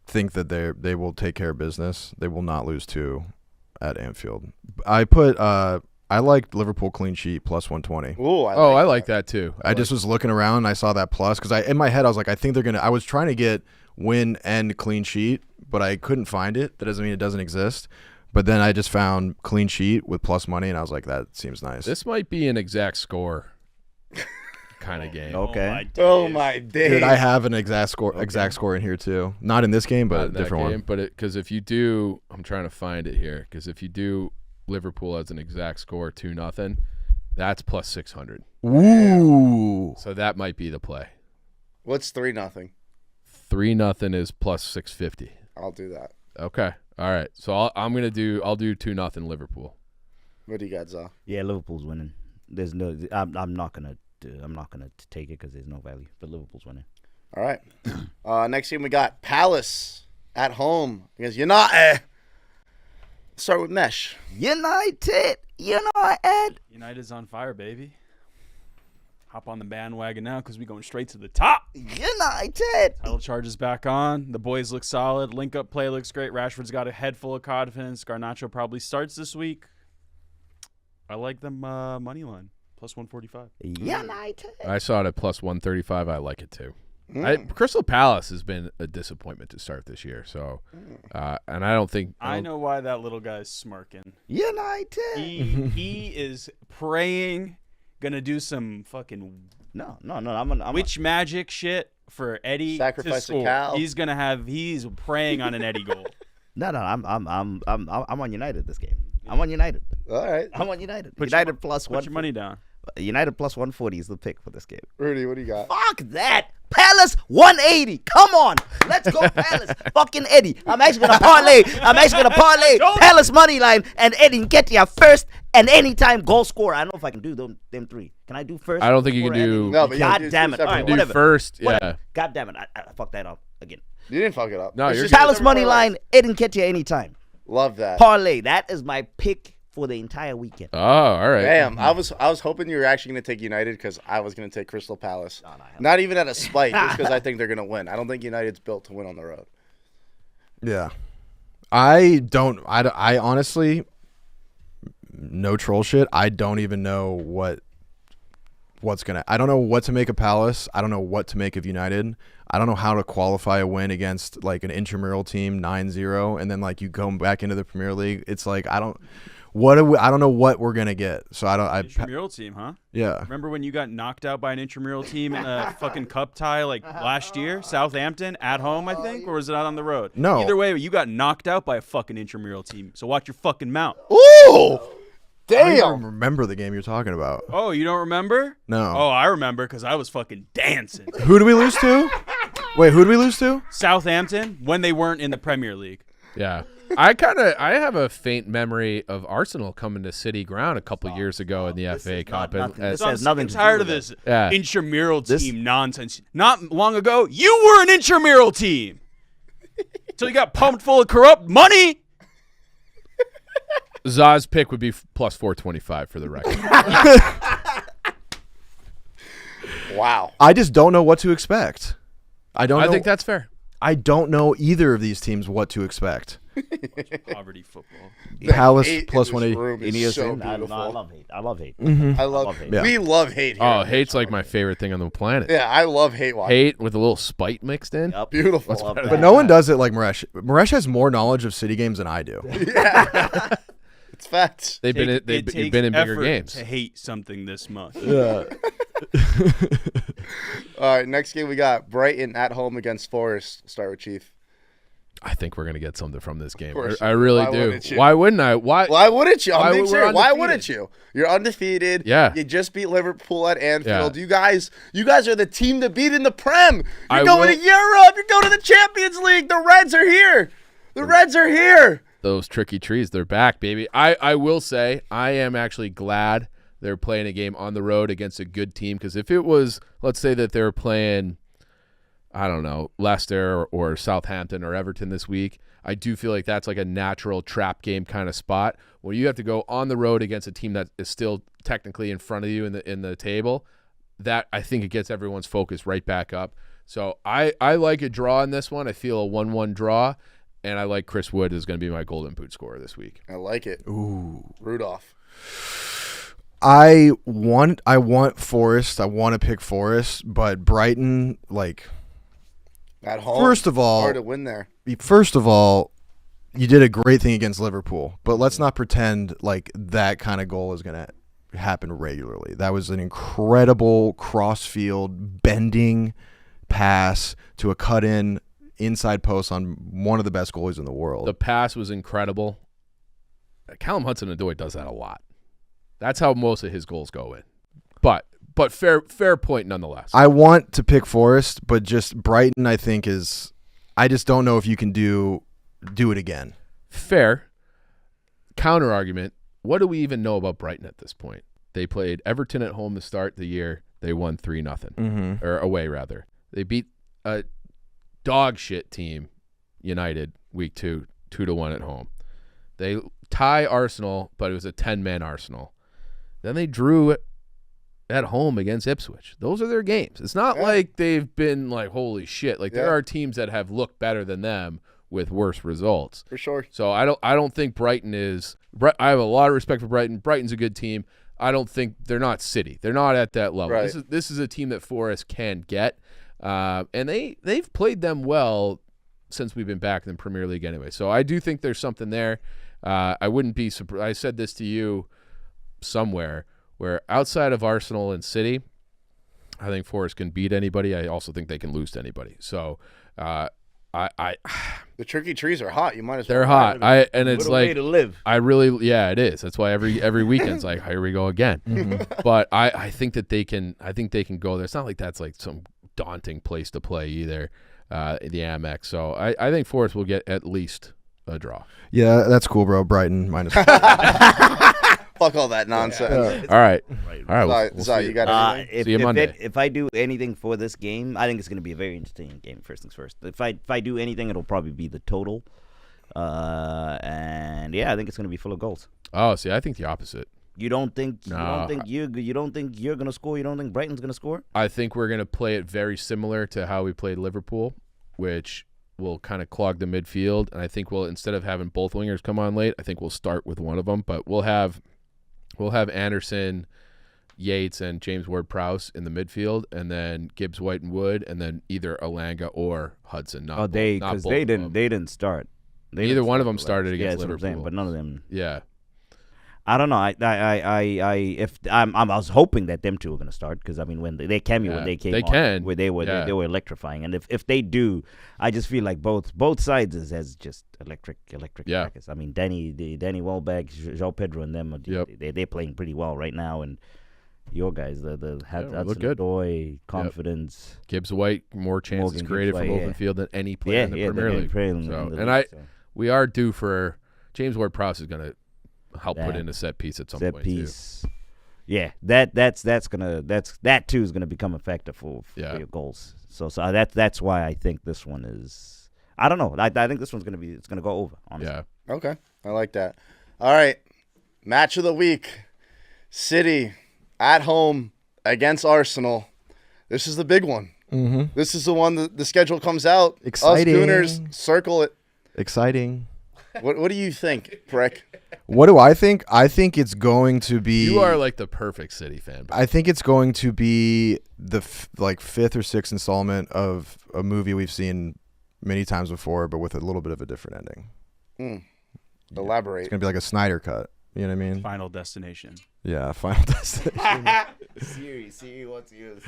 think that they will take care of business. They will not lose 2 at Anfield. I liked Liverpool clean sheet plus 120. Ooh, I like that too. I just was looking around and I saw that plus because in my head I was like, I think they're gonna. I was trying to get win and clean sheet, but I couldn't find it. That doesn't mean it doesn't exist. But then I just found clean sheet with plus money, and I was like, that seems nice. This might be an exact score kind of game. Okay. Oh my days. Dude, I have an exact score in here too. Not in this game, but Not a in that different game, one. But because if you do, I'm trying to find it here. Because if you do Liverpool as an exact score 2-0, that's plus 600. Ooh. So that might be the play. What's 3-0? 3-0 is plus 650. I'll do that. Okay. All right. So I'll do 2-0 Liverpool. What do you got, Za? Yeah, Liverpool's winning. There's no. I'm not gonna take it because there's no value. But Liverpool's winning. All right. Next game we got Palace at home against United. Start with Mesh. United. United's on fire, baby. Hop on the bandwagon now because we're going straight to the top. United. Title charge is back on. The boys look solid. Link-up play looks great. Rashford's got a head full of confidence. Garnacho probably starts this week. I like them money line. Plus 145. United. I saw it at plus 135. I like it too. Crystal Palace has been a disappointment to start this year. So, and I don't think I know why that little guy's smirking. United. He is praying, gonna do some fucking No. I'm witch magic shit for Eddie Sacrifice to a score. cow. He's praying on an Eddie goal. No. I'm on United this game. I'm on United. All right. I'm on United. Put United plus Put your money down. United plus 140 is the pick for this game. Rudy, what do you got? Fuck that. Palace 180. Come on. Let's go Palace. Fucking Eddie. I'm actually going to parlay Palace money line and Eddie Nketiah first and anytime goal scorer. I don't know if I can do them 3. Can I do first? I don't think you can before do. Eddie? No, but you God do damn two it. All separate right, do whatever. first. Whatever. Yeah. God damn it. I fucked that up again. You didn't fuck it up. No, It's you're just good. Palace different money parlays. line, Eddie Nketiah anytime. Love that. Parlay. That is my pick for the entire weekend. Oh, all right. Damn, I was hoping you were actually going to take United because I was going to take Crystal Palace. Not even at a spite, just because I think they're going to win. I don't think United's built to win on the road. Yeah. I honestly, no troll shit. I don't even know I don't know what to make of Palace. I don't know what to make of United. I don't know how to qualify a win against like an intramural team 9-0 and then like you go back into the Premier League. It's like I don't know what we're gonna get. So Intramural team, huh? Yeah. Remember when you got knocked out by an intramural team in a fucking cup tie like last year? Southampton at home, I think, or was it out on the road? No. Either way, you got knocked out by a fucking intramural team. So watch your fucking mouth. Ooh! I don't even Damn. remember the game you're talking about. Oh, you don't remember? No. Oh, I remember because I was fucking dancing. Who did we lose to? Wait, who did we lose to? Southampton when they weren't in the Premier League. Yeah. I have a faint memory of Arsenal coming to City Ground a couple years ago in the FA Cup. This So has I'm nothing to do tired with of it. this Yeah. intramural team nonsense. Not long ago, you were an intramural team. So you got pumped full of corrupt money. Zaz's pick would be plus 425 for the record. Wow. I just don't know what to expect. I think that's fair. I don't know either of these teams what to expect. Poverty football. Palace Hate plus in this 180. room is Ineos so in? I beautiful. love hate. I love hate. I love hate. Yeah. We love hate here. Oh, hate's like my favorite thing on the planet. Yeah, I love hate watching. Hate with a little spite mixed in. Yep. Beautiful. Love better that. But no one does it like Maresh. Maresh has more knowledge of City games than I do. It's facts. You've been in bigger effort games. to hate something this much. Yeah. All right, next game we got Brighton at home against Forest. Start with Chief. I think we're gonna get something from this game. course. I really Why do. wouldn't you? Why wouldn't I? Why? Why wouldn't you? Why I'm being we're serious. Why undefeated? wouldn't you? You're undefeated. Yeah. You just beat Liverpool at Anfield. Yeah. You guys are the team to beat in the Prem. You're I going will- to Europe. You're going to the Champions League. The Reds are here. The Reds are here. Those tricky trees, they're back, baby. I will say I am actually glad they're playing a game on the road against a good team, because if it was, let's say that they're playing, I don't know, Leicester or Southampton or Everton this week, I do feel like that's like a natural trap game kind of spot where you have to go on the road against a team that is still technically in front of you in the table. That, I think, it gets everyone's focus right back up. So I like a draw in this one. I feel a 1-1 draw, and I like Chris Wood is going to be my golden boot scorer this week. I like it. Ooh. Rudolph. I want Forest. I want to pick Forest, but Brighton, like, At home. First of all- hard to win there. you did a great thing against Liverpool, but let's not pretend like that kind of goal is going to happen regularly. That was an incredible cross-field bending pass to a cut-in inside post on one of the best goalies in the world. The pass was incredible. Callum Hudson-Odoi does that a lot. That's how most of his goals go in. But fair point nonetheless. I want to pick Forest, but just Brighton, I think, is – I just don't know if you can do it again. Fair. Counter argument. What do we even know about Brighton at this point? They played Everton at home to start the year. They won 3-0. Or away, rather. They beat a dog shit team, United, week 2, 2-1 at home. They tie Arsenal, but it was a 10-man Arsenal. Then they drew at home against Ipswich. Those are their games. It's not like they've been like, holy shit. Like, there are teams that have looked better than them with worse results. For sure. So I don't think Brighton is – I have a lot of respect for Brighton. Brighton's a good team. I don't think – they're not City. They're not at that level. Right. This is a team that Forest can get. And they've played them well since we've been back in the Premier League anyway. So I do think there's something there. I wouldn't be surprised. I said this to you somewhere where outside of Arsenal and City, I think Forest can beat anybody. I also think they can lose to anybody. So The tricky trees are hot. You might as well. they're hot. It's Little way like to live. it is. That's why every weekend's like, here we go again. But I think that they can go there. It's not like that's like some daunting place to play either, the Amex. So I think Forest will get at least a draw. Yeah, that's cool, bro. Brighton minus. Fuck all that nonsense. All right. Zai, Zai, you got anything? See you Monday. If I do anything for this game, I think it's going to be a very interesting game. First things first. If I do anything, it'll probably be the total. And yeah, I think it's going to be full of goals. Oh, see, I think the opposite. You don't think No. you're going to score? You don't think Brighton's going to score? I think we're going to play it very similar to how we played Liverpool, which will kind of clog the midfield. And I think we'll, instead of having both wingers come on late, I think we'll start with one of them. But we'll have Anderson, Yates, and James Ward-Prowse in the midfield, and then Gibbs, White, and Wood, and then either Alanga or Hudson. They didn't start. Neither one of them started against Liverpool, Liverpool. but none of them. Yeah. I don't know. I was hoping that them two were going to start because I mean when they came Yeah, when they came they on, can. where they were Yeah. they were electrifying, and if they do, I just feel like both sides is just electric Yeah. crackers. I mean Danny Welbeck, João Pedro, and them Yep. they're playing pretty well right now, and your guys the we look Hudson good. Odoi, confidence. Gibbs White, more chances Morgan created Gibbs from White, open yeah. field than any player in the Premier they're League. playing So, in the and league, so. we are due for James Ward-Prowse is going to help put That in a set piece at some Set point piece. Yeah, that too is gonna become a factor for Yeah. your goals. So that's why I think this one is. I don't know. I think this one's gonna go over. too. Honestly. Yeah. Okay, I like that. All right, match of the week: City at home against Arsenal. This is the big one. Mm-hmm. This is the one that the schedule comes out. Exciting. Us Gooners circle it. Exciting. What do you think, Prick? What do I think? I think it's going to be. You are like the perfect City fan. Bro. I think it's going to be the fifth or sixth installment of a movie we've seen many times before, but with a little bit of a different ending. Elaborate. It's gonna be like a Snyder cut. You know what I mean? Final Destination. Yeah, Final Destination. Siri wants you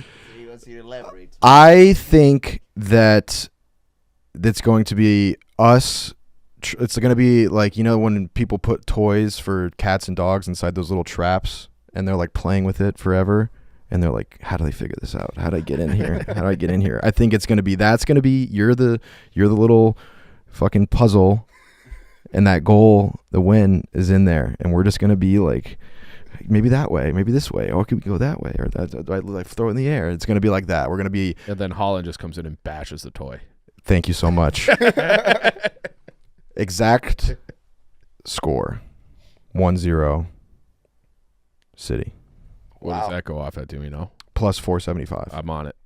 to elaborate. I think that it's going to be us. It's going to be like, you know, when people put toys for cats and dogs inside those little traps and they're like playing with it forever. And they're like, how do they figure this out? How do I get in here? How do I get in here? I think it's going to be, you're the little fucking puzzle and that goal, the win is in there. And we're just going to be like, maybe that way, maybe this way, or could we go that way? Or that, do I like throw it in the air? It's going to be like that. We're going to be, And then Holland just comes in and bashes the toy. thank you so much. Exact score 1-0 City What Wow. does that go off at? Do we know? plus 475. I'm on it.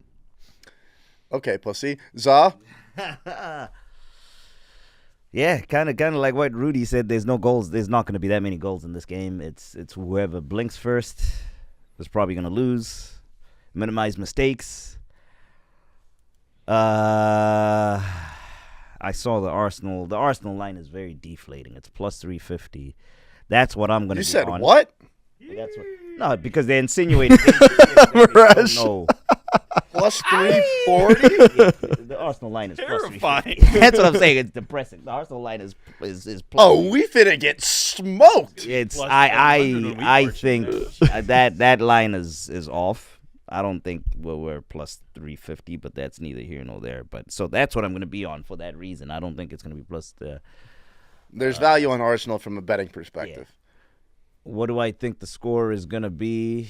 Okay, pussy. Za? Yeah, kind of like what Rudy said. There's no goals. There's not going to be that many goals in this game. It's whoever blinks first is probably going to lose. Minimize mistakes. I saw the Arsenal. The Arsenal line is very deflating. It's plus 350. That's what I'm going to. You said on. what? That's what, no, because they insinuated. Rush. No. Plus 340? The Arsenal line is Terrifying. plus 350. That's what I'm saying. It's depressing. The Arsenal line is plus. Oh, we finna get smoked. It's Plus 700 when we I march think that line is off. I don't think we're plus 350, but that's neither here nor there. But so that's what I'm going to be on for that reason. I don't think it's going to be plus the. There's value on Arsenal from a betting perspective. What do I think the score is going to be?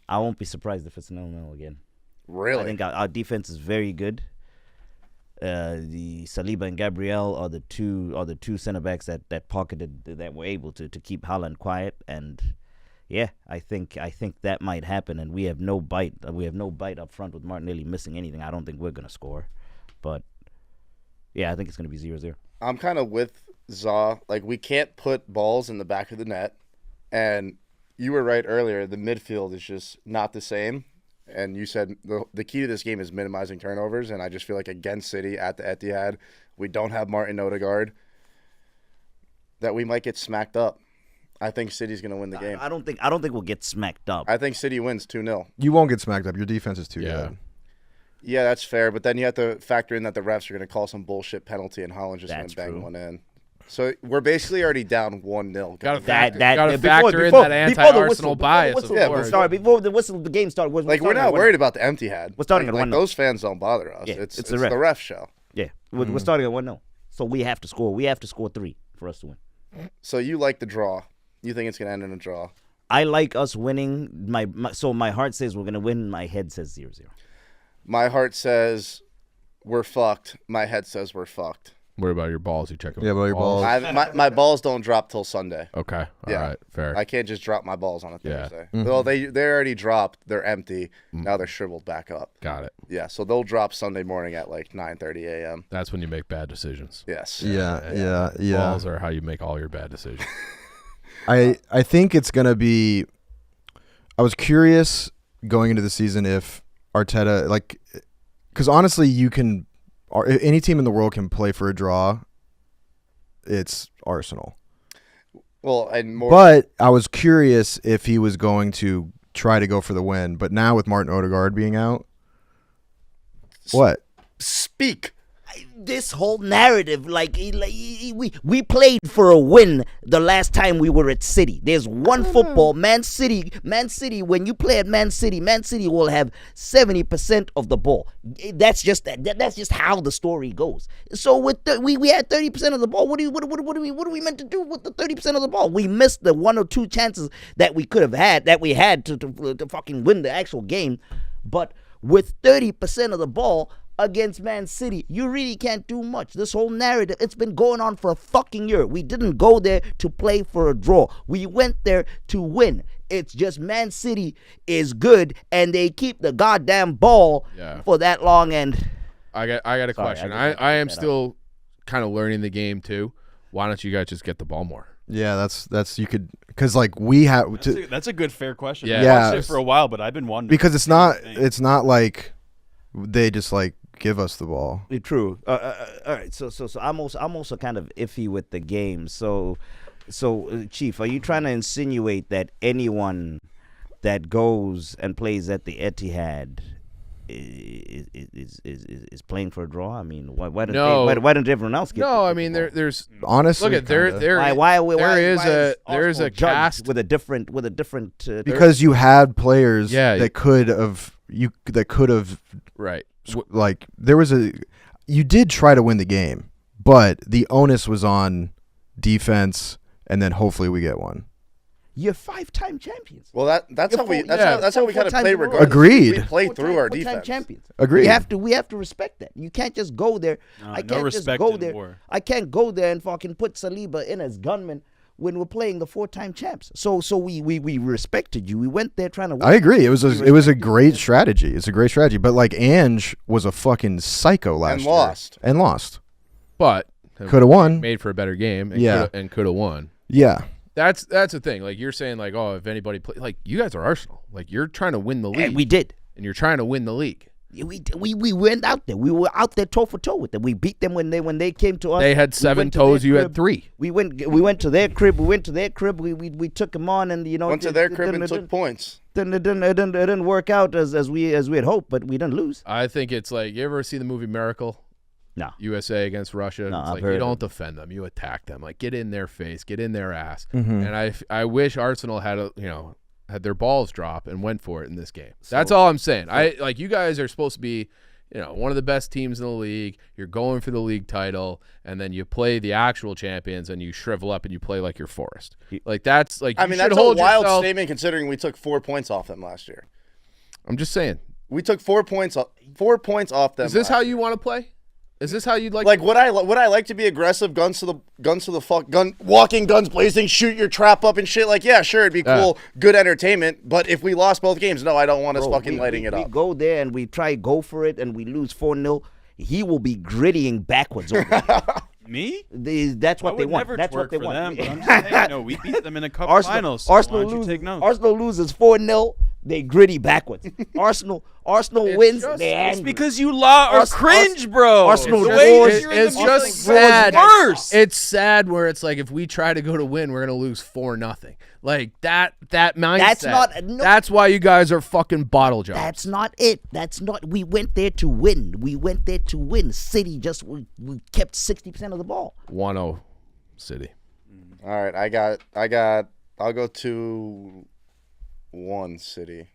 I won't be surprised if it's 0-0 again. Really? I think our defense is very good. The Saliba and Gabriel are the two center backs that pocketed, that were able to keep Haaland quiet, and yeah, I think that might happen. And we have no bite. We have no bite up front with Martinelli missing anything. I don't think we're gonna score, but yeah, I think it's gonna be 0-0. I'm kind of with Za. Like, we can't put balls in the back of the net, and you were right earlier. The midfield is just not the same. And you said the key to this game is minimizing turnovers, and I just feel like against City at the Etihad, we don't have Martin Odegaard, that we might get smacked up. I think City's going to win the game. I don't think we'll get smacked up. I think City wins 2-0. You won't get smacked up. Your defense is too good. Yeah, that's fair, but then you have to factor in that the refs are going to call some bullshit penalty, and Holland's just going That's to bang true. one in. So we're basically already down 1-0. Gotta That Gotta before- factor in before- that before the anti-Arsenal whistle- bias, before the of whistle course. started, before the game started. Like, we're not worried about the empty head. We're starting like, at 1-0. those fans don't bother us. Yeah, it's it's the the ref. ref show. Yeah, we're starting at 1-0. So we have to score. We have to score 3 for us to win. So you like the draw. You think it's going to end in a draw. I like us winning. So my heart says we're gonna win. My head says 0-0. My heart says we're fucked. My head says we're fucked. What about your balls? You check them. Yeah, about your balls. My balls don't drop till Sunday. Okay. All Yeah. right. Fair. I can't just drop my balls on a Yeah. Thursday. Well, they already dropped. They're empty. Mm. Now they're shriveled back up. Got it. Yeah, so they'll drop Sunday morning at like 9:30 a.m. That's when you make bad decisions. Yes. Yeah. Balls are how you make all your bad decisions. I think it's gonna be. I was curious going into the season if Arteta, like, because honestly, any team in the world can play for a draw. It's Arsenal. Well, and more. But I was curious if he was going to try to go for the win. But now with Martin Odegaard being out, what? Speak. This whole narrative, we played for a win the last time we were at City. There's one football, Man City. When you play at Man City will have 70% of the ball. That's just how the story goes. So with we had 30% of the ball. What are we meant to do with the 30% of the ball? We missed the 1 or 2 chances that we could have had, that we had to fucking win the actual game. But with 30% of the ball against Man City, you really can't do much. This whole narrative, it's been going on for a fucking year. We didn't go there to play for a draw. We went there to win. It's just Man City is good, and they keep the goddamn ball for that long. And I got a question. I am still kind of learning the game too. Why don't you guys just get the ball more? Yeah, that's you could, because like we have to. That's a good fair question. Yeah. I watched it for a while, but I've been wondering because it's not like they just like give us the ball. True. All right. So I'm also kind of iffy with the game. So Chief, are you trying to insinuate that anyone that goes and plays at the Etihad is playing for a draw? I mean, why don't everyone else get? No, I mean there's honestly. There is a cast with a different because you had players Yeah. that could have right. like there was you did try to win the game, but the onus was on defense, and then hopefully we get one. You're 5-time champions. Well, that's how we kind of play. Regardless, Agreed. We play through our Four-time defense. champions. Agreed. We have to respect that. You can't just go there. I can't just go there. War. I can't go there and fucking put Saliba in as gunman when we're playing the 4-time champs. So we respected you. We went there trying to win. I agree. It was a great strategy. It's a great strategy. But like Ange was a fucking psycho last year. And lost. But Could have won. Made for a better game. And could have won. Yeah. That's the thing. Like you're saying, like, oh, if anybody play, like you guys are Arsenal. Like you're trying to win the league. And we did. And you're trying to win the league. We went out there. We were out there toe for toe with them. We beat them when they came to us. They had 7 toes. You had 3. We went to their crib. We took them on, and went to their crib and took points. It didn't work out as we had hoped, but we didn't lose. I think it's like, you ever see the movie Miracle? No. USA against Russia. No, it's I've like heard you of don't it. defend them. You attack them. Like get in their face, get in their ass. Mm-hmm. And I wish Arsenal had had their balls drop and went for it in this game. That's all I'm saying. You guys are supposed to be, one of the best teams in the league. You're going for the league title, and then you play the actual champions, and you shrivel up and you play like you're Forest. Like that's like. I mean, that's a wild statement considering we took 4 points off them last year. I'm just saying. We took 4 points off. 4 points off them. Is this how you want to play? Is this how you'd like? Like would I like to be aggressive, guns to the fuck, walking guns blazing, shoot your trap up and shit? Like yeah, sure, it'd be cool, good entertainment. But if we lost both games, no, I don't want us fucking lighting it up. We go there and we go for it and we lose 4-0. He will be grittying backwards over there. Me? That's what they want. That's what they want. Them, but I'm just saying, we beat them in a couple finals. So Arsenal why don't you take notes? Arsenal loses 4-0. They gritty backwards. Arsenal wins. They It's angry. because you are cringe, bro. Arsenal It's just sad. Worse. It's sad where it's like if we try to go to win, we're gonna lose 4-0. Like that mindset. That's why you guys are fucking bottle jobs. That's not it. We went there to win. City just we kept 60% of the ball. 1-0 City. All right, I'll go 2-1 City.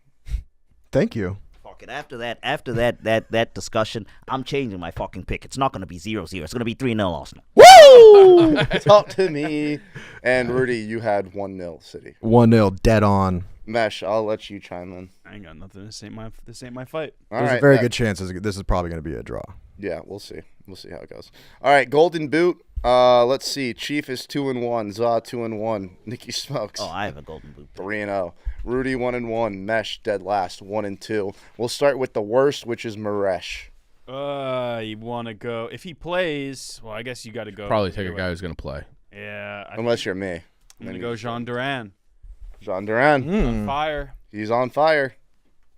Thank you. Fuck it. After that discussion, I'm changing my fucking pick. It's not going to be 0-0. It's going to be 3-0 Arsenal. Woo! Talk to me. And Rudy, you had 1-0 City. 1-0, dead on. Mesh, I'll let you chime in. I ain't got nothing. This ain't my fight. There's a very good chance this is probably going to be a draw. Yeah, we'll see. We'll see how it goes. All right, Golden Boot. Let's see. Chief is 2-1. Za 2-1. Nikki Smokes. Oh, I have a Golden Boot. 3-0. Rudy 1-1. Mesh dead last 1-2. We'll start with the worst, which is Maresh. You want to go if he plays? Well, I guess you got to go. Probably take a guy who's gonna play. Yeah. Unless you're me. I'm gonna go Jean Duran. Jean Duran. On fire. He's on fire.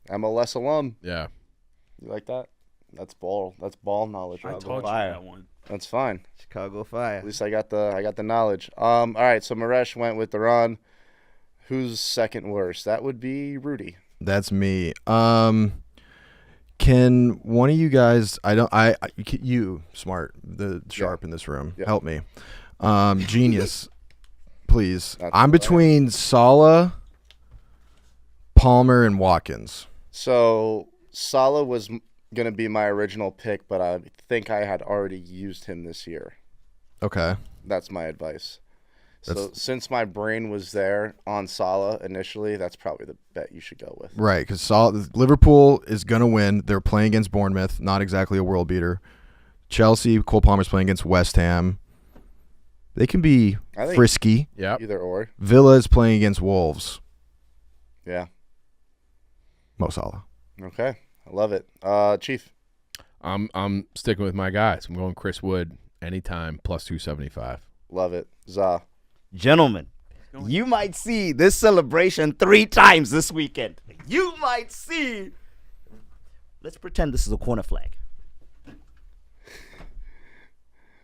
MLS alum. Yeah. You like that? That's ball. That's ball knowledge. I Rob. told you that one. That's fine. Chicago Fire. At least I got the knowledge. All right, so Maresh went with the run. Who's second worst? That would be Rudy. That's me. Can one of you guys? You smart, the sharp in this room. Yeah. Help me. Genius, please. That's I'm right. between Salah, Palmer, and Watkins. So Salah was going to be my original pick, but I think I had already used him this year. Okay. That's my advice. So since my brain was there on Salah initially, that's probably the bet you should go with. Right, because Liverpool is going to win. They're playing against Bournemouth, not exactly a world beater. Chelsea, Cole Palmer's playing against West Ham. They can be I think frisky. Yep. Either or. Villa is playing against Wolves. Yeah. Mo Salah. Okay. I love it. Chief. I'm sticking with my guys. I'm going Chris Wood anytime plus 275. Love it. Za. Gentlemen, you might see this celebration 3 times this weekend. You might see. Let's pretend this is a corner flag.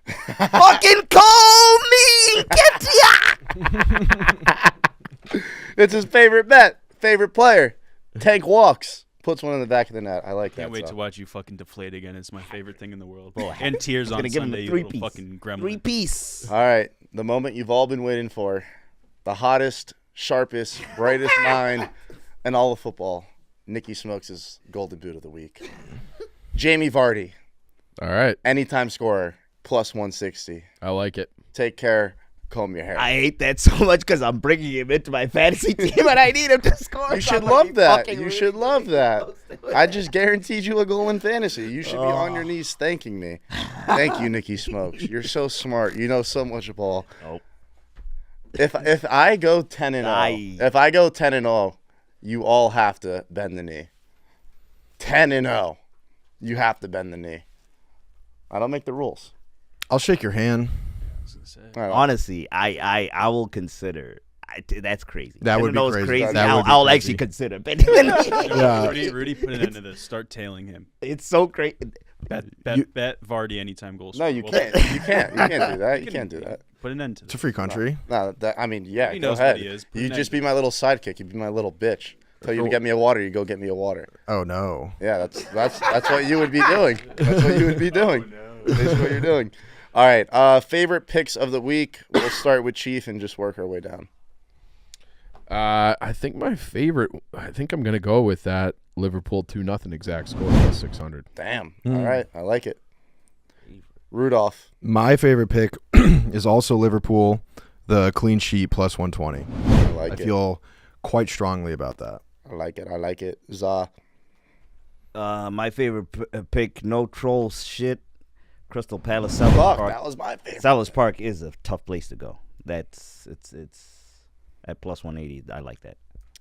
Fucking call me Nketiah! It's his favorite bet. Favorite player. Tank walks. Puts one in the back of the net. I like that. Can't wait Za. to watch you fucking deflate again. It's my favorite thing in the world. Bro, And tears gonna on give him Sunday, a you little 3-piece. fucking gremlin. 3-piece. All right. The moment you've all been waiting for. The hottest, sharpest, brightest mind in all of football. Nicky Smokes' Golden Boot of the Week. Jamie Vardy. All right. Anytime scorer. Plus 160. I like it. Take care. Comb your hair. I hate that so much because I'm bringing him into my fantasy team and I need him to score. You so should I'm gonna love be that. fucking You really, should love really that. close to it. I just guaranteed you a goal in fantasy. You should be on your knees thanking me. Thank you, Nicky Smokes. You're so smart. You know so much ball. Nope. If I go 10-0, Aye. if I go 10-0, you all have to bend the knee. 10-0, you have to bend the knee. I don't make the rules. I'll shake your hand. All right, Honestly, I will consider. That's crazy. That would be 10-0 is crazy. That would be I'll crazy. actually consider bending the knee. Yeah. Rudy put an end to this. Start tailing him. It's so great. Bet Vardy anytime goals. No, you Well, can't. You can't do that. You can't do that. Put an end to It's a this. free country. No, I mean, yeah, He go knows ahead. what he is. Put You an just end be my little sidekick. You be my little bitch. Tell you to get me a water, you go get me a water. Oh, no. Yeah, that's what you would be doing. That's what you would be doing. That's what you're doing. All right. Favorite picks of the week. We'll start with Chief and just work our way down. I think my favorite. I think I'm gonna go with that Liverpool 2-0 exact score plus 600. Damn. All right. I like it. Rudolph. My favorite pick is also Liverpool, the clean sheet plus 120. I like I it. feel quite strongly about that. I like it. I like it. Za. My favorite pick, no troll shit. Crystal Palace, Selhurst Fuck, Park. that was my favorite. Selhurst Park is a tough place to go. It's at plus 180. I like that.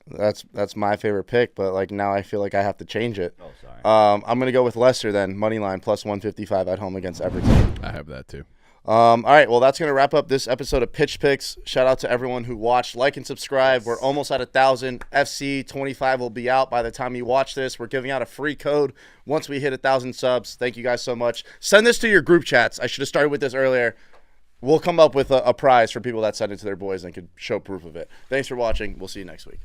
That's my favorite pick, but like now I feel like I have to change it. Oh, sorry. I'm gonna go with Leicester then. Money line plus 155 at home against Everton. I have that too. All right, well, that's going to wrap up this episode of Pitch Picks. Shout out to everyone who watched. Like and subscribe. We're almost at 1,000. FC 25 will be out by the time you watch this. We're giving out a free code once we hit 1,000 subs. Thank you guys so much. Send this to your group chats. I should have started with this earlier. We'll come up with a prize for people that send it to their boys and could show proof of it. Thanks for watching. We'll see you next week.